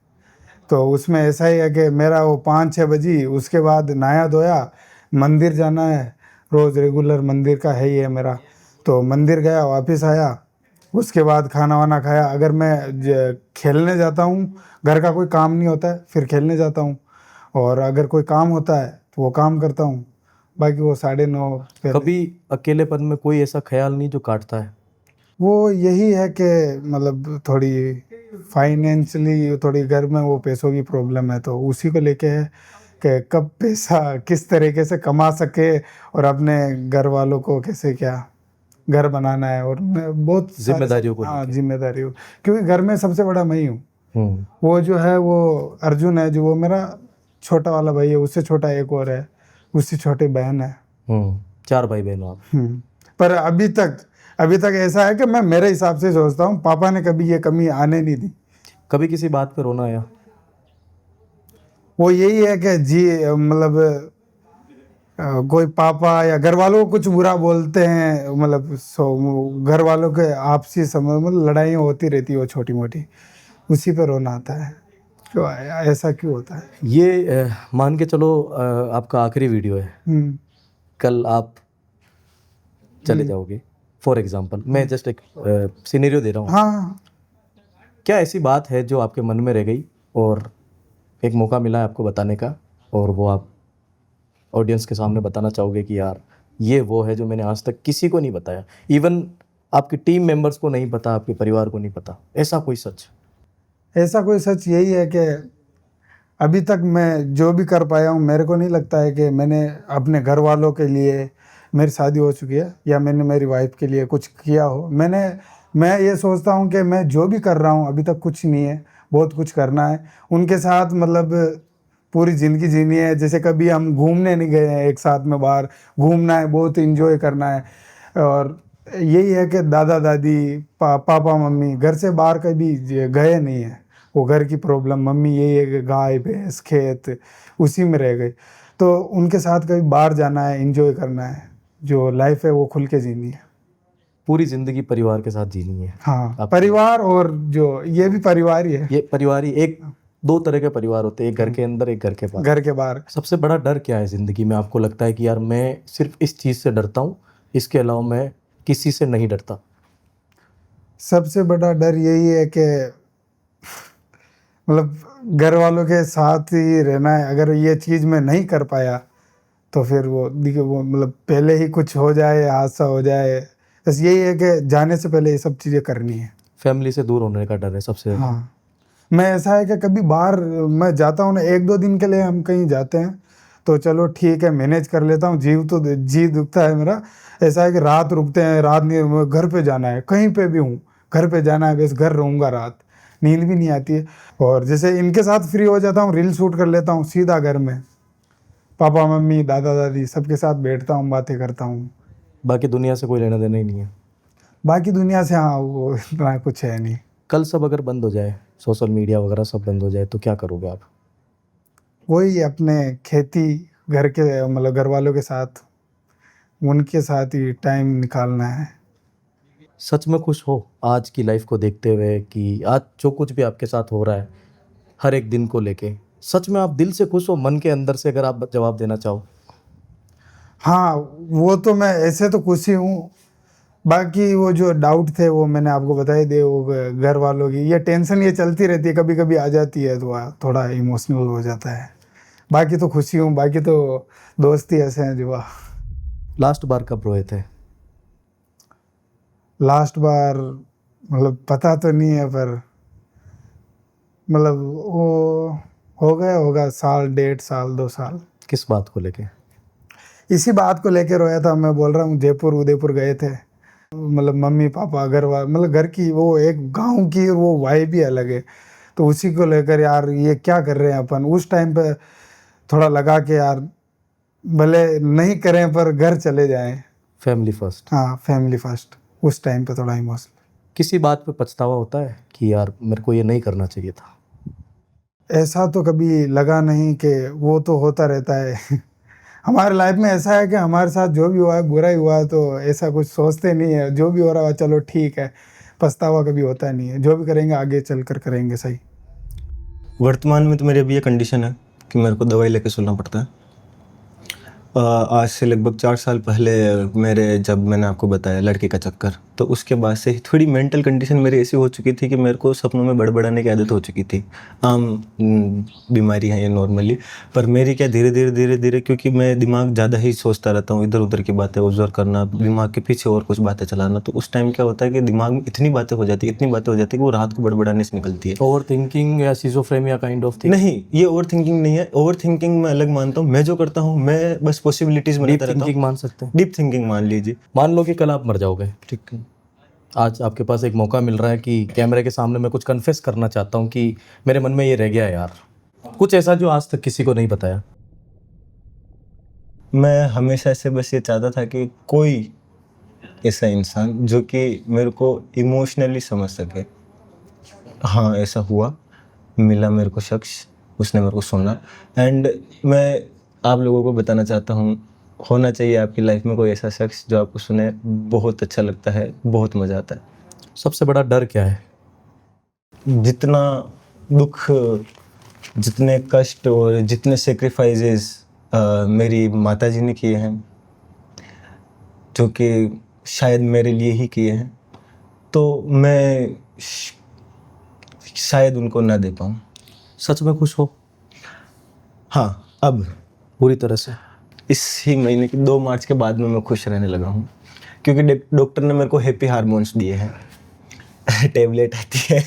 तो उसमें ऐसा ही है कि मेरा वो 5-6 बजी, उसके बाद नहाया धोया, मंदिर जाना है, रोज़ रेगुलर मंदिर का है ही है मेरा, तो मंदिर गया, वापस आया, उसके बाद खाना वाना खाया। अगर मैं खेलने जाता हूँ, घर का कोई काम नहीं होता है, फिर खेलने जाता हूँ, और अगर कोई काम होता है तो वो काम करता हूँ। बाकी वो 9:30 कभी अकेलेपन में कोई ऐसा ख्याल नहीं जो काटता है? वो यही है कि मतलब थोड़ी फाइनेंशियली थोड़ी घर में वो पैसों की प्रॉब्लम है, तो उसी को लेके है कि कब पैसा किस तरीके से कमा सके और अपने घर वालों को कैसे क्या घर बनाना है, और मैं बहुत जिम्मेदारियों को हाँ, जिम्मेदारियों, क्योंकि घर में सबसे बड़ा मैं ही हूँ। वो जो है वो अर्जुन है, जो वो मेरा छोटा वाला भाई है, उससे छोटा एक और है, उससे छोटी बहन है। 4 भाई बहन हो आप। पर अभी तक ऐसा है कि मैं मेरे हिसाब से सोचता हूँ, पापा ने कभी ये कमी आने नहीं दी। कभी किसी बात पे रोना आया? वो यही है कि जी मतलब कोई पापा या घर वालों को कुछ बुरा बोलते हैं, मतलब घर वालों के आपसी समझ मतलब लड़ाइयाँ होती रहती है वो छोटी मोटी, उसी पे रोना आता है। क्यों ऐसा क्यों होता है? ये मान के चलो आपका आखिरी वीडियो है, कल आप चले जाओगे फॉर एग्जांपल, मैं जस्ट एक सिनेरियो दे रहा हूँ। हाँ, क्या ऐसी बात है जो आपके मन में रह गई और एक मौका मिला है आपको बताने का, और वो आप ऑडियंस के सामने बताना चाहोगे कि यार ये वो है जो मैंने आज तक किसी को नहीं बताया, इवन आपकी टीम मेंबर्स को नहीं पता, आपके परिवार को नहीं पता, ऐसा कोई सच? ऐसा कोई सच यही है कि अभी तक मैं जो भी कर पाया हूँ, मेरे को नहीं लगता है कि मैंने अपने घर वालों के लिए, मेरी शादी हो चुकी है, या मैंने मेरी वाइफ के लिए कुछ किया हो। मैं ये सोचता हूँ कि मैं जो भी कर रहा हूँ अभी तक कुछ नहीं है, बहुत कुछ करना है उनके साथ। मतलब पूरी ज़िंदगी जीनी है। जैसे कभी हम घूमने नहीं गए हैं एक साथ में, बाहर घूमना है, बहुत इंजॉय करना है। और यही है कि दादा दादी पापा मम्मी घर से बाहर कभी गए नहीं है। वो घर की प्रॉब्लम, मम्मी यही है कि गाय भैंस खेत उसी में रह गई। तो उनके साथ कभी बाहर जाना है, इंजॉय करना है, जो लाइफ है वो खुल के जीनी है। पूरी जिंदगी परिवार के साथ जीनी है। हाँ, परिवार, और जो ये भी परिवार ही है। ये परिवार ही एक दो तरह के परिवार होते हैं, एक घर के अंदर, एक घर के बाहर। घर के बाहर सबसे बड़ा डर क्या है जिंदगी में? आपको लगता है कि यार मैं सिर्फ इस चीज से डरता हूँ, इसके अलावा मैं किसी से नहीं डरता? सबसे बड़ा डर यही है कि मतलब घर वालों के साथ ही रहना है। अगर ये चीज़ मैं नहीं कर पाया तो फिर वो मतलब पहले ही कुछ हो जाए, हादसा हो जाए। बस यही है कि जाने से पहले ये सब चीज़ें करनी है। फैमिली से दूर होने का डर है सबसे। हाँ, मैं ऐसा है कि कभी बाहर मैं जाता हूँ ना, 1-2 दिन के लिए हम कहीं जाते हैं तो चलो ठीक है, मैनेज कर लेता हूँ। जी दुखता है मेरा। ऐसा है कि रात रुकते हैं, रात नहीं, घर पे जाना है, कहीं पे भी हूँ घर पे जाना है, बस घर रहूँगा रात, नींद भी नहीं आती है। और जैसे इनके साथ फ्री हो जाता हूँ, रील शूट कर लेता हूँ, सीधा घर में पापा मम्मी दादा दादी सबके साथ बैठता हूँ, बातें करता हूँ। बाकी दुनिया से कोई लेना देना ही नहीं है। बाकी दुनिया से हाँ वो इतना कुछ है नहीं। कल सब अगर बंद हो जाए, सोशल मीडिया वगैरह सब बंद हो जाए, तो क्या करोगे आप? वही अपने खेती, घर के मतलब घर वालों के साथ, उनके साथ ही टाइम निकालना है। सच में खुश हो आज की लाइफ को देखते हुए कि आज जो कुछ भी आपके साथ हो रहा है हर एक दिन को लेके, सच में आप दिल से खुश हो मन के अंदर से? अगर आप जवाब देना चाहो। हाँ, वो तो मैं ऐसे तो खुश ही हूँ। बाकी वो जो डाउट थे वो मैंने आपको बताई दे, वो घर वालों की ये टेंशन ये चलती रहती है, कभी कभी आ जाती है तो थोड़ा इमोशनल हो जाता है। बाकी तो खुशी हूँ, बाकी तो दोस्त ही ऐसे हैं जो। लास्ट बार कब रोए थे? लास्ट बार मतलब पता तो नहीं है, पर मतलब वो हो गया होगा साल, 1.5 साल, 2 साल। किस बात को लेके? इसी बात को लेकर रोया था। मैं बोल रहा हूँ जयपुर उदयपुर गए थे, मतलब मम्मी पापा घर मतलब घर की वो एक गांव की वो वाइब ही अलग है। तो उसी को लेकर यार ये क्या कर रहे हैं अपन। उस टाइम पे थोड़ा लगा कि यार भले नहीं करें पर घर चले जाएं। Family first. हाँ, फैमिली फर्स्ट। उस टाइम पे थोड़ा इमोशनल। किसी बात पे पछतावा होता है कि यार मेरे को ये नहीं करना चाहिए था? ऐसा तो कभी लगा नहीं, कि वो तो होता रहता है हमारे लाइफ में ऐसा है कि हमारे साथ जो भी हुआ है बुरा ही हुआ है, तो ऐसा कुछ सोचते नहीं है। जो भी हो रहा है चलो ठीक है, पछतावा कभी होता नहीं है। जो भी करेंगे आगे चल कर करेंगे सही। वर्तमान में तो मेरी अभी ये कंडीशन है कि मेरे को दवाई लेके सोना पड़ता है। आज से लगभग 4 साल पहले जब मैंने आपको बताया लड़के का चक्कर, तो उसके बाद से थोड़ी मेंटल कंडीशन मेरी ऐसी हो चुकी थी कि मेरे को सपनों में बड़बड़ाने की आदत हो चुकी थी। आम बीमारी है ये नॉर्मली, पर मेरी क्या धीरे धीरे क्योंकि मैं दिमाग ज़्यादा ही सोचता रहता हूँ, इधर उधर की बातें ऑब्जर्व करना, दिमाग के पीछे और कुछ बातें चलाना, तो उस टाइम क्या होता है कि दिमाग में इतनी बातें हो जाती है कि वो रात को बड़बड़ाने से निकलती है। ओवर थिंकिंग या सिजोफ्रेनिया काइंड ऑफ थिंग? नहीं, ये ओवर थिंकिंग नहीं है। ओवर थिंकिंग मैं अलग मानता हूँ। मैं जो करता हूँ मैं बस पॉसिबिलिटीज डीप बनाता रहता हूँ। थिंकिंग मान सकते हैं? डीप थिंकिंग मान लीजिए। मान लो कि कल आप मर जाओगे, ठीक है। आज आपके पास एक मौका मिल रहा है कि कैमरे के सामने मैं कुछ कन्फेस करना चाहता हूँ कि मेरे मन में ये रह गया है यार, कुछ ऐसा जो आज तक किसी को नहीं बताया। मैं हमेशा से बस ये चाहता था कि कोई ऐसा इंसान जो कि मेरे को इमोशनली समझ सके। हाँ, ऐसा हुआ, मिला मेरे को शख्स, उसने मेरे को सुना। एंड मैं आप लोगों को बताना चाहता हूँ, होना चाहिए आपकी लाइफ में कोई ऐसा शख्स जो आपको सुने। बहुत अच्छा लगता है, बहुत मज़ा आता है। सबसे बड़ा डर क्या है? जितना दुख, जितने कष्ट और जितने सेक्रीफाइसेस मेरी माताजी ने किए हैं, जो कि शायद मेरे लिए ही किए हैं, तो मैं शायद उनको ना दे पाऊँ। सच में खुश हो? हाँ, अब पूरी तरह से? इसी महीने की 2 मार्च के बाद में मैं खुश रहने लगा हूँ, क्योंकि डॉक्टर ने मेरे को हैप्पी हार्मोन्स दिए हैं टेबलेट आती है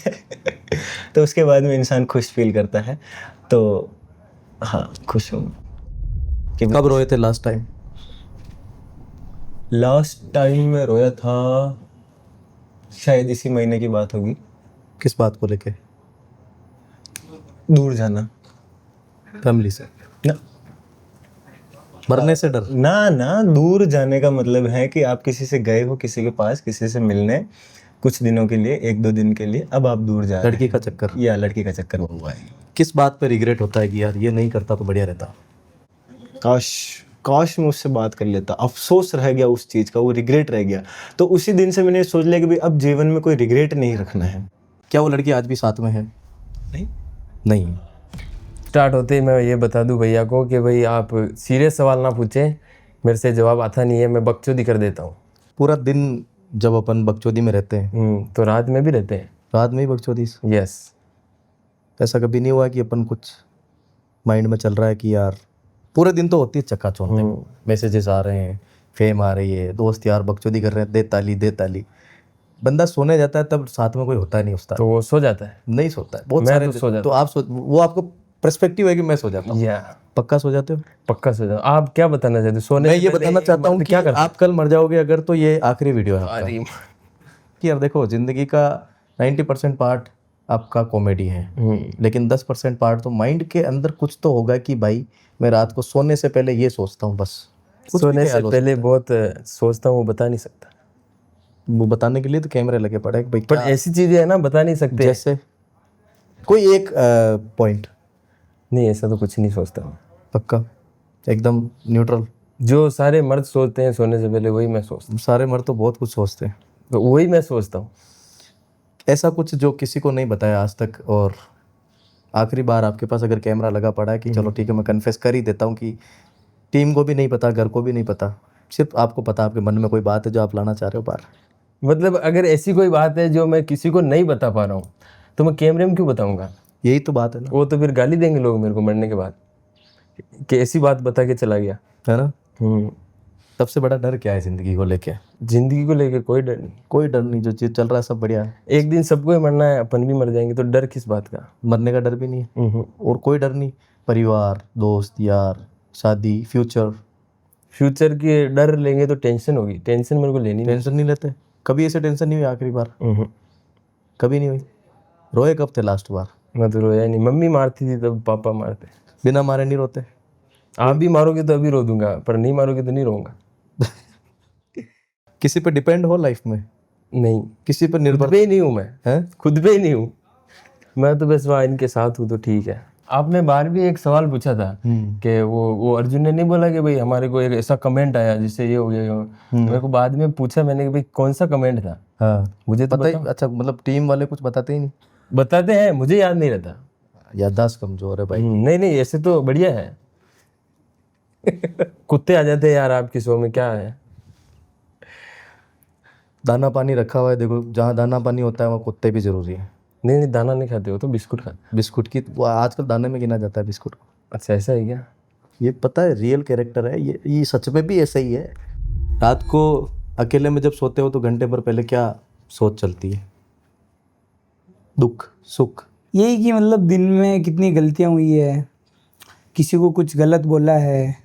तो उसके बाद में इंसान खुश फील करता है। तो हाँ, खुश हूँ। कब रोए थे लास्ट टाइम? लास्ट टाइम मैं रोया था, शायद इसी महीने की बात होगी। किस बात को लेके? दूर जाना। फैमिली से ना मरने से डर। ना ना, दूर जाने का मतलब है कि आप किसी से गए हो, किसी के पास, किसी से मिलने कुछ दिनों के लिए, 1-2 दिन के लिए, अब आप दूर जा रहे लड़की का चक्कर। हैं, या लड़की का चक्कर हुआ है। किस बात पे रिग्रेट होता है कि यार ये नहीं करता तो बढ़िया रहता? काश काश मैं उससे बात कर लेता, अफसोस रह गया उस चीज़ का, वो रिग्रेट रह गया। तो उसी दिन से मैंने सोच लिया कि भाई अब जीवन में कोई रिग्रेट नहीं रखना है। क्या वो लड़की आज भी साथ में है? नहीं। नहीं। स्टार्ट होते ही मैं ये बता दूं भैया को कि भाई आप सीरियस सवाल ना पूछें, मेरे से जवाब आता नहीं है, मैं बकचोदी कर देता हूँ। पूरा दिन जब अपन बकचोदी में रहते हैं, तो रात में भी रहते हैं। रात में ही बकचोदी? यस। ऐसा कभी नहीं हुआ कि अपन कुछ माइंड में चल रहा है कि यार पूरे दिन तो होती है चक्काचौंध, मैसेजेस आ रहे हैं, फेम आ रही है, दोस्त यार बकचोदी कर रहे हैं, दे ताली दे ताली, बंदा सोने जाता है तब साथ में कोई होता नहीं उसका, तो वो सो जाता है। नहीं सोता है। बहुत मैं सारे तो सो जाता तो आप वो आपको पर्सपेक्टिव है कि मैं सो जाता हूँ। या पक्का सो जाते हो? पक्का सो जाता। आप क्या बताना चाहते हो? सोने मैं से ये पहले बताना चाहता हूँ कि क्या करते आप कल मर जाओगे अगर, तो ये आखिरी वीडियो है आपका। अरे कि यार देखो, जिंदगी का 90% पार्ट आपका कॉमेडी है, लेकिन 10% पार्ट तो माइंड के अंदर कुछ तो होगा कि भाई मैं रात को सोने से पहले ये सोचता हूँ बस। कुछ भी सोने से ख्याल हो पहले बहुत सोचता हूँ, वो बता नहीं सकता। वो बताने के लिए तो कैमरे लगे पड़े हैं कि भाई पर क्या, ऐसी चीजें है ना, बता नहीं सकते। जैसे कोई एक पॉइंट। नहीं, ऐसा तो कुछ नहीं सोचता हूँ। पक्का एकदम न्यूट्रल? जो सारे मर्द सोचते हैं सोने से पहले, वही मैं सोचता सारे मर्द तो बहुत कुछ सोचते हैं। हूँ, तो वही मैं सोचता हूँ। ऐसा कुछ जो किसी को नहीं बताया आज तक, और आखिरी बार आपके पास अगर कैमरा लगा पड़ा है कि चलो ठीक है मैं कन्फेस कर ही देता हूँ कि टीम को भी नहीं पता, घर को भी नहीं पता, सिर्फ आपको पता, आपके मन में कोई बात है जो आप लाना चाह रहे हो बाहर? मतलब अगर ऐसी कोई बात है जो मैं किसी को नहीं बता पा रहा हूँ, तो मैं कैमरे में क्यों बताऊंगा? यही तो बात है ना, वो तो फिर गाली देंगे लोग मेरे को मरने के बाद कि ऐसी बात बता के चला गया। है ना? सबसे बड़ा डर क्या है जिंदगी को लेके? जिंदगी को लेके कोई डर नहीं। कोई डर नहीं, जो चीज चल रहा है सब बढ़िया है। एक दिन सबको ही मरना है, अपन भी मर जाएंगे, तो डर किस बात का? मरने का डर भी नहीं है, और कोई डर नहीं, परिवार, दोस्त, यार, शादी, फ्यूचर। फ्यूचर की डर लेंगे तो टेंशन होगी, टेंशन मेरे को लेनी नहीं। टेंशन नहीं लेते? कभी ऐसे टेंशन नहीं हुई आखिरी बार? हम्म। कभी नहीं हुई? रोए कब थे लास्ट बार? मैं तो रोया नहीं, मम्मी मारती थी तब पापा मारते। बिना मारे नहीं रोते? आप भी मारोगे तो अभी रो दूंगा, पर नहीं मारोगे तो नहीं रोऊंगा। किसी पे डिपेंड हो लाइफ में? नहीं, किसी पर खुद निर्भर पे ही नहीं हूँ मैं, है? खुद पे ही नहीं हूँ मैं, तो बस वहाँ इनके साथ हूँ तो ठीक है। आपने बाहर भी एक सवाल पूछा था कि वो अर्जुन ने नहीं बोला कि भाई हमारे को एक ऐसा कमेंट आया जिससे ये हो गया, ये हो गया। मेरे को बाद में पूछा मैंने कि भाई कौन सा कमेंट था? हाँ, मुझे तो पता ही। अच्छा, मतलब टीम वाले कुछ बताते ही नहीं? बताते हैं, मुझे याद नहीं रहता। याददाश्त कमजोर है भाई। नहीं नहीं, ऐसे तो बढ़िया है। कुत्ते आ जाते हैं यार आपकी शो में, क्या है? दाना पानी रखा हुआ है, देखो जहाँ दाना पानी होता है वहाँ कुत्ते भी जरूरी है। नहीं नहीं, दाना नहीं खाते हो तो बिस्कुट खाते। बिस्कुट की वो आजकल दाने में गिना जाता है बिस्कुट को। अच्छा, ऐसा है क्या? ये पता है, रियल कैरेक्टर है ये सच में भी ऐसा ही है। रात को अकेले में जब सोते हो तो घंटे भर पहले क्या सोच चलती है? दुख, सुख? यही कि मतलब दिन में कितनी गलतियाँ हुई है, किसी को कुछ गलत बोला है,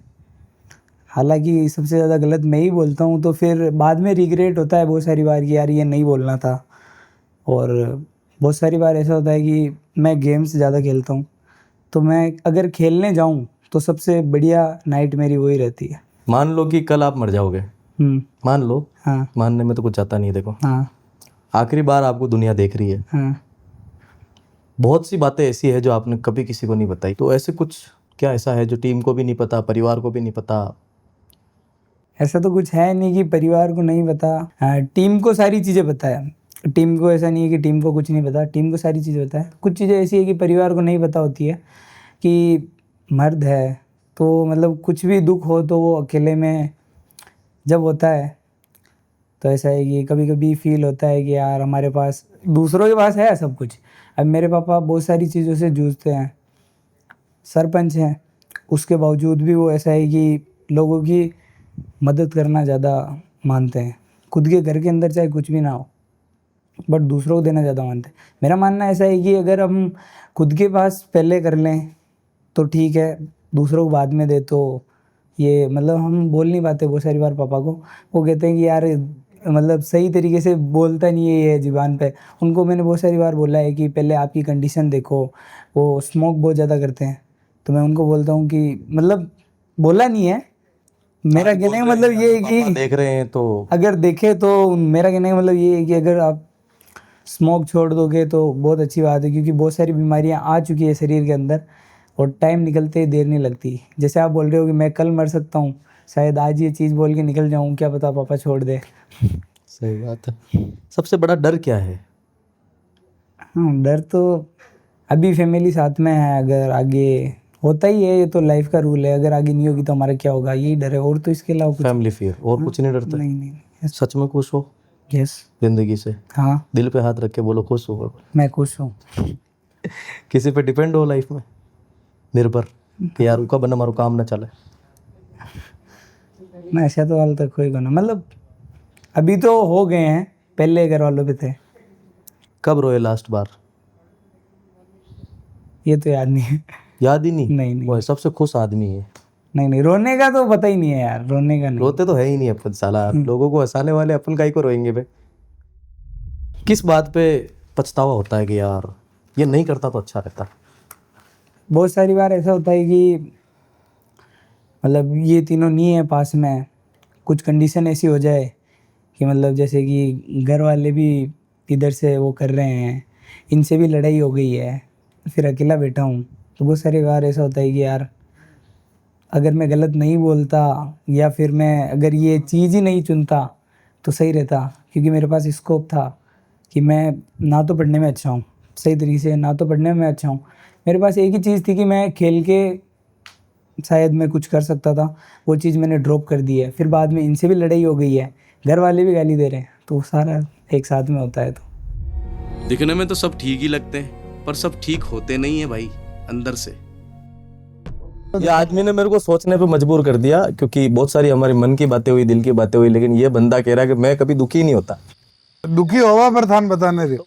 हालांकि सबसे ज़्यादा गलत मैं ही बोलता हूँ, तो फिर बाद में रिग्रेट होता है बहुत सारी बार कि यार ये नहीं बोलना था। और बहुत सारी बार ऐसा होता है कि मैं गेम्स ज़्यादा खेलता हूँ, तो मैं अगर खेलने जाऊँ तो सबसे बढ़िया नाइट मेरी वही रहती है। मान लो कि कल आप मर जाओगे, मान लो, हाँ मानने में तो कुछ जाता नहीं है। देखो, हाँ आखिरी बार आपको दुनिया देख रही है, हाँ। बहुत सी बातें ऐसी है जो आपने कभी किसी को नहीं बताई, तो ऐसे कुछ क्या ऐसा है जो टीम को भी नहीं पता, परिवार को भी नहीं पता? ऐसा तो कुछ है नहीं कि परिवार को नहीं पता। हाँ, टीम को सारी चीज़ें पता है। टीम को ऐसा नहीं है कि टीम को कुछ नहीं पता, टीम को सारी चीज़ें पता है। कुछ चीज़ें ऐसी है कि परिवार को नहीं पता होती है कि मर्द है तो मतलब कुछ भी दुख हो तो वो अकेले में जब होता है तो ऐसा है कि कभी कभी फील होता है कि यार हमारे पास, दूसरों के पास है सब कुछ। अब मेरे पापा बहुत सारी चीज़ों से जूझते हैं, सरपंच हैं, उसके बावजूद भी वो ऐसा है कि लोगों की मदद करना ज़्यादा मानते हैं। खुद के घर के अंदर चाहे कुछ भी ना हो, बट दूसरों को देना ज़्यादा मानते हैं। मेरा मानना ऐसा है कि अगर हम खुद के पास पहले कर लें तो ठीक है, दूसरों को बाद में दे तो ये मतलब हम बोल नहीं पाते बहुत सारी बार पापा को। वो कहते हैं कि यार मतलब सही तरीके से बोलता नहीं है ये ज़ुबान पे। उनको मैंने बहुत सारी बार बोला है कि पहले आपकी कंडीशन देखो, वो स्मोक बहुत ज़्यादा करते हैं, तो मैं उनको बोलता हूँ कि मतलब बोला नहीं है, मेरा कहने का मतलब ये है कि देख रहे हैं तो अगर देखे तो मेरा कहने का मतलब ये है कि अगर आप स्मोक छोड़ दोगे तो बहुत अच्छी बात है, क्योंकि बहुत सारी बीमारियां आ चुकी है शरीर के अंदर और टाइम निकलते ही देर नहीं लगती। जैसे आप बोल रहे हो कि मैं कल मर सकता हूँ, शायद आज ये चीज़ बोल के निकल जाऊँ, क्या पता पापा छोड़ दे। सही बात है। सबसे बड़ा डर क्या है? हाँ, डर तो अभी फैमिली साथ में है, अगर आगे होता ही है, ये तो लाइफ का रूल है, अगर आगे नहीं होगी तो हमारा क्या होगा, यही डर है, और तो इसके अलावा कुछ फैमिली फियर और कुछ नहीं डरता? नहीं। सच में खुश हो यस। जिंदगी से? हाँ, दिल पे हाथ रख के बोलो खुश हो। मैं खुश हूँ। किसी पे डिपेंड हो लाइफ में निर्भर कि यार उनका बना मारो काम ना चले? ना, ऐसा तो हाल तक कोई ना, मतलब अभी तो हो गए हैं, पहले घर वालों पे थे। कब रोए लास्ट बार? ये तो याद नहीं है। याद ही नहीं? नहीं। वो सबसे खुश आदमी है। नहीं, रोने का तो पता ही नहीं है यार, रोने का नहीं। रोते तो है ही नहीं अपन साला, लोगों को हंसाने वाले अपन काहे को रोएंगे बे? किस बात पे पछतावा होता है कि यार ये नहीं करता तो अच्छा रहता? बहुत सारी बार ऐसा होता है कि मतलब ये तीनों नहीं है पास में, कुछ कंडीशन ऐसी हो जाए कि मतलब जैसे कि घर वाले भी इधर से वो कर रहे हैं, इनसे भी लड़ाई हो गई है, फिर अकेला बैठा हूँ, तो बहुत सारी बार ऐसा होता है कि यार अगर मैं गलत नहीं बोलता या फिर मैं अगर ये चीज़ ही नहीं चुनता तो सही रहता, क्योंकि मेरे पास स्कोप था कि मैं ना तो पढ़ने में अच्छा हूँ सही तरीके से, ना तो पढ़ने में अच्छा हूँ, मेरे पास एक ही चीज़ थी कि मैं खेल के शायद मैं कुछ कर सकता था, वो चीज़ मैंने ड्रॉप कर दी है। फिर बाद में इनसे भी लड़ाई हो गई है, घर वाले भी गाली दे रहे हैं, तो सारा एक साथ में होता है। तो दिखने में तो सब ठीक ही लगते हैं, पर सब ठीक होते नहीं है भाई अंदर से। ये आदमी ने मेरे को सोचने पे मजबूर कर दिया, क्योंकि बहुत सारी हमारे मन की बातें हुई, दिल की बातें हुई, लेकिन ये बंदा कह रहा है कि मैं कभी दुखी नहीं होता। दुखी होवा पर थान बताने दे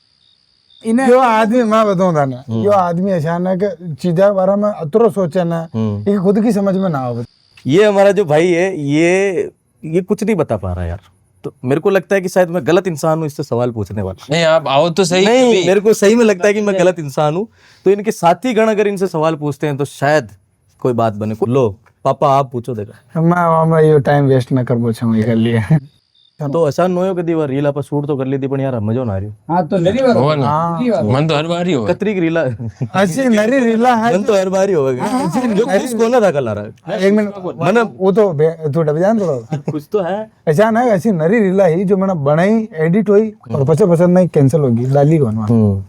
जो आदमी, मैं बताऊं था ना, जो आदमी अचानक चीजा बारे में अतरो सोचे ना, ये खुद की समझ में ना आवे। ये हमारा जो भाई है ये कुछ नहीं बता पा रहा यार, तो मेरे को लगता है कि शायद मैं गलत इंसान हूँ इससे सवाल पूछने वाला। नहीं, आप आओ तो सही। नहीं, मेरे को सही में लगता है कि मैं गलत इंसान हूँ, तो इनके साथी गण अगर इनसे सवाल पूछते हैं तो शायद कोई बात बने। लो पापा आप पूछो देखा। मैं ये टाइम वेस्ट ना कर पूछूं ये कर लिए तो ऐसा न हो कदी रील आप शूट तो कर ली थी पण यार मजो ना आयो। हाँ, तो नरी बार होगा ना, मन तो हर बार ही होगा। कतरी की रीला अच्छी नरी रीला है, मन तो हर बार ही होगा। जो कुछ को ना था कल आ रहा है एक मिनट मैंने वो तो तू डब जान थोड़ा कुछ तो है। अचानक ऐसी नरी रीला ही जो मैंने बनाई, एडिट हुई और पसंद नहीं कैंसिल होगी, डाली कौन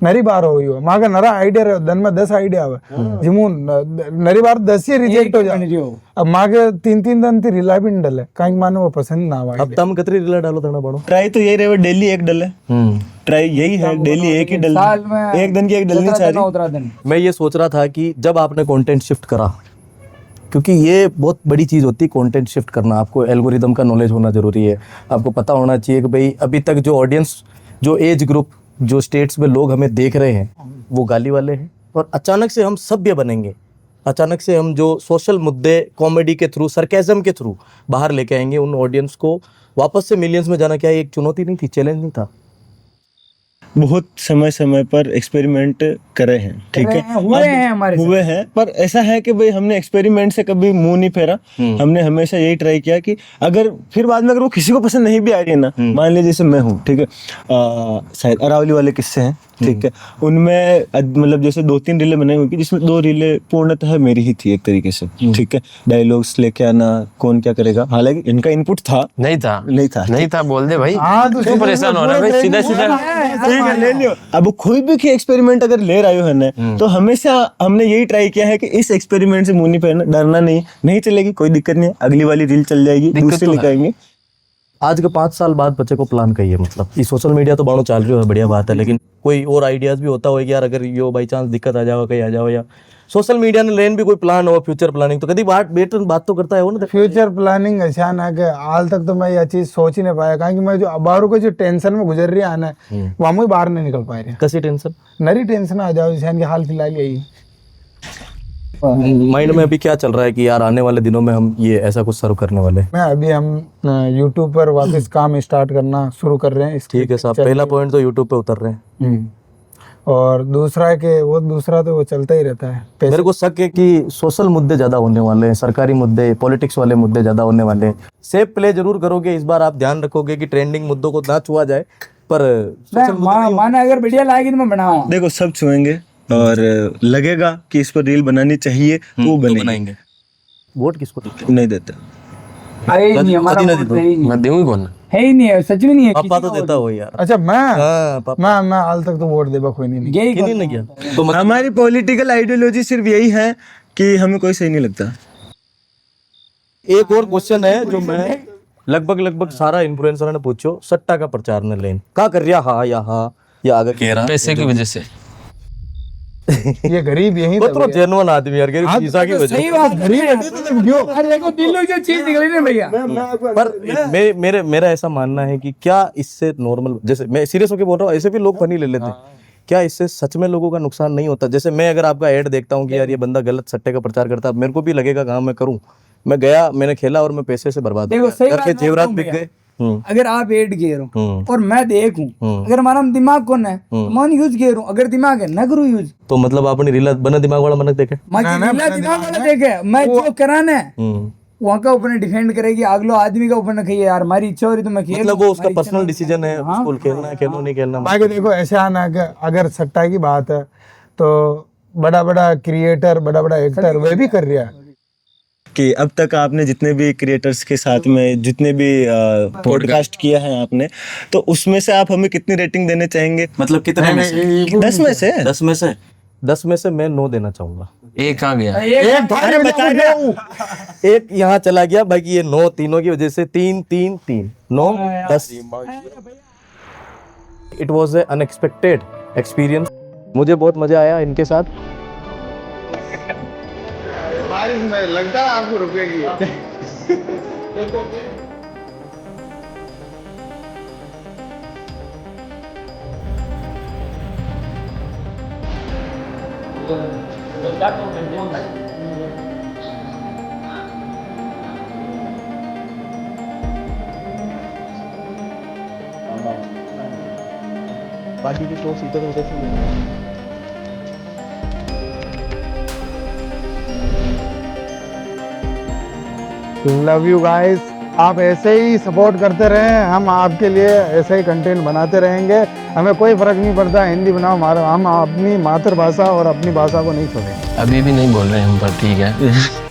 नरी बार हो गई माँ का नरा आइडिया रहे दिन में 10 आइडिया आवे जिमू नरी बार 10 ही रिजेक्ट हो जाए। अब माँ के 3-3 दिन थी रीला भी नहीं डले, कहीं माने वो पसंद ना आवे। अब तम कतरी रीला डालो तना पड़ो। ट्राई तो यही रहे डेली एक डले, ट्राई यही है डेली एक ही डल, एक दिन की एक डलनी चाहिए। मैं ये सोच रहा था कि जब आपने कंटेंट शिफ्ट करा, क्योंकि ये बहुत बड़ी चीज़ होती है कंटेंट शिफ्ट करना, आपको एल्गोरिदम का नॉलेज होना जरूरी है, आपको पता होना चाहिए कि भाई अभी तक जो ऑडियंस, जो एज ग्रुप, जो स्टेट्स में लोग हमें देख रहे हैं वो गाली वाले हैं, और अचानक से हम सभ्य बनेंगे, अचानक से हम जो सोशल मुद्दे कॉमेडी के थ्रू, सरकेज़म के थ्रू बाहर लेके आएंगे, उन ऑडियंस को वापस से मिलियंस में जाना क्या एक चुनौती नहीं थी, चैलेंज नहीं था? बहुत समय समय पर एक्सपेरिमेंट करे हैं, ठीक है, हुए हैं, पर ऐसा है कि भाई हमने एक्सपेरिमेंट से कभी मुंह नहीं फेरा। हमने हमेशा यही ट्राई किया कि अगर फिर बाद में अगर वो किसी को पसंद नहीं भी आ रही है ना, मान लीजिए जैसे मैं हूँ, ठीक है, शायद अरावली वाले किस्से हैं, ठीक है, उनमें मतलब जैसे 2-3 रीलें बनाई हुई जिसमें 2 रीलें पूर्णतः मेरी ही थी एक तरीके से, ठीक है, डायलॉग्स लेके आना, कौन क्या करेगा, हालांकि इनका इनपुट था नहीं था बोल दे भाई, क्यों परेशान हो रहा है भाई, सीधा ठीक है ले लियो। अब कोई भी एक्सपेरिमेंट अगर ले रहे हो है ना, तो हमेशा हमने यही ट्राई किया है कि इस एक्सपेरिमेंट से मुंह नहीं फेरना, डरना नहीं चलेगी, कोई दिक्कत नहीं है, अगली वाली रील चल जाएगी, दूसरी लेकर आएंगे। आज के 5 साल बाद बच्चे को प्लान कहिए, मतलब ये सोशल मीडिया तो बाणो चल रही है, बढ़िया बात है, लेकिन कोई और आइडियाज भी होता हो कि यार अगर यो बाई चांस दिक्कत आ जाओ कहीं आ जाओ, या सोशल मीडिया ने लेन भी कोई प्लान हो, फ्यूचर प्लानिंग, तो कभी बात तो करता है वो ना। फ्यूचर प्लानिंग अचानक हाल तक तो मैं यह चीज सोच ही नहीं पाया, कारण कि मैं जो बाहर को जो टेंशन में गुजर रही है ना, वहां में बाहर नहीं निकल पा रही। कैसी टेंशन? नरी टेंशन आ जाओ, जैसे हाल फिलहाल यही माइंड में अभी क्या चल रहा है कि यार आने वाले दिनों में हम ये ऐसा कुछ सर्व करने वाले हैं? मैं अभी हम YouTube पर वापस काम स्टार्ट करना शुरू कर रहे हैं। ठीक है साहब, पहला पॉइंट तो YouTube पे उतर रहे हैं, और दूसरा के वो दूसरा तो वो चलता ही रहता है पैसे। मेरे को शक है कि सोशल मुद्दे ज्यादा होने वाले हैं, सरकारी मुद्दे, पॉलिटिक्स वाले मुद्दे ज्यादा होने वाले हैं। सेफ प्ले जरूर करोगे इस बार, आप ध्यान रखोगे कि ट्रेंडिंग मुद्दों को ना छुआ जाए, पर माना अगर बढ़िया लाएगी तो मैं बनाऊंगा। देखो सब छुएंगे और लगेगा कि इस पर रील बनानी चाहिए तो वो बनाएंगे। वोट किसको देते? नहीं देते। अरे नहीं, हमारा वोट है ही नहीं, मैं दूंगी कौन? है ही नहीं है, सच में नहीं है। पापा तो देता हो यार। अच्छा मैं हाँ, पापा मैं हाल तक तो वोट देबा कोई नहीं। यही किन्हीं ने किया तो मतलब हमारी पॉलिटिकल आइडियोलॉजी सिर्फ यही है कि हमें कोई सही नहीं लगता। एक और क्वेश्चन है जो मैं लगभग सारा इन्फ्लुएंसर ने पूछो, सट्टा का प्रचार न लेन का कर रिया हा या आगे कह रहा पैसे की वजह से। ये गरीब यही वो तो जेन्युइन आदमी यार, गरीब पैसा की वजह सही बात, गरीब है तो क्यों? अरे देखो दिल्ली जो चीज निकली ना भैया। पर मेरा ऐसा मानना है कि क्या इससे नॉर्मल, जैसे मैं सीरियस होकर बोल रहा हूँ, ऐसे भी लोग फनी ले लेते हैं, क्या इससे सच में लोगों का नुकसान नहीं होता? जैसे मैं अगर आपका ऐड देखता हूँ कि यार ये बंदा गलत सट्टे का प्रचार करता है, मेरे को भी लगेगा कहाँ मैं करूँ, मैं गया, मैंने खेला और मैं पैसे से बर्बाद हो देखो, गया, सही घर के बात जेवरात बताऊं बिक भैया। गए। अगर आप एड गे रहो हम्म। और मैं देखूं, अगर हमारा दिमाग कौन है मैं यूज गे रहा हूं, अगर दिमाग है ना करूं यूज। तो मतलब आपने रीला बना दिमाग वाला मनक देखे? दिमाग वाला देखे, मैं जो कराना है हम्म। वहाँ का ऊपर डिफेंड करेगी, अगलो आदमी का ऊपर खाइए यार, हमारी इच्छा हो रही तो मैं खेल मतलब वो उसका पर्सनल डिसीजन है, उसको खेलना है खेलो नहीं खेलना। बाकी देखो ऐसे आना अगर सट्टा की बात है तो बड़ा बड़ा क्रिएटर, बड़ा बड़ा एक्टर वे भी कर रहा है। कि अब तक आपने जितने भी क्रिएटर्स के साथ में जितने भी पॉडकास्ट किया है आपने, तो उसमें से आप हमें कितनी रेटिंग देने चाहेंगे? मतलब कितने में से? 10 में से? 10 में से 10 में से मैं 9 देना चाहूंगा। एक आ गया। एक यहाँ चला गया, बाकी ये 9 तीनों की वजह से 3 3 3 9 10। It was a unexpected experience, मुझे बहुत मजा आया इनके साथ। बारिश में लगता है आपको रुकेगी। बाकी की तो सीधे उधर से लव यू गाइस, आप ऐसे ही सपोर्ट करते रहें, हम आपके लिए ऐसे ही कंटेंट बनाते रहेंगे। हमें कोई फर्क नहीं पड़ता, हिंदी बनाओ, हम अपनी मातृभाषा और अपनी भाषा को नहीं छोड़ेंगे। अभी भी नहीं बोल रहे हम पर, ठीक है।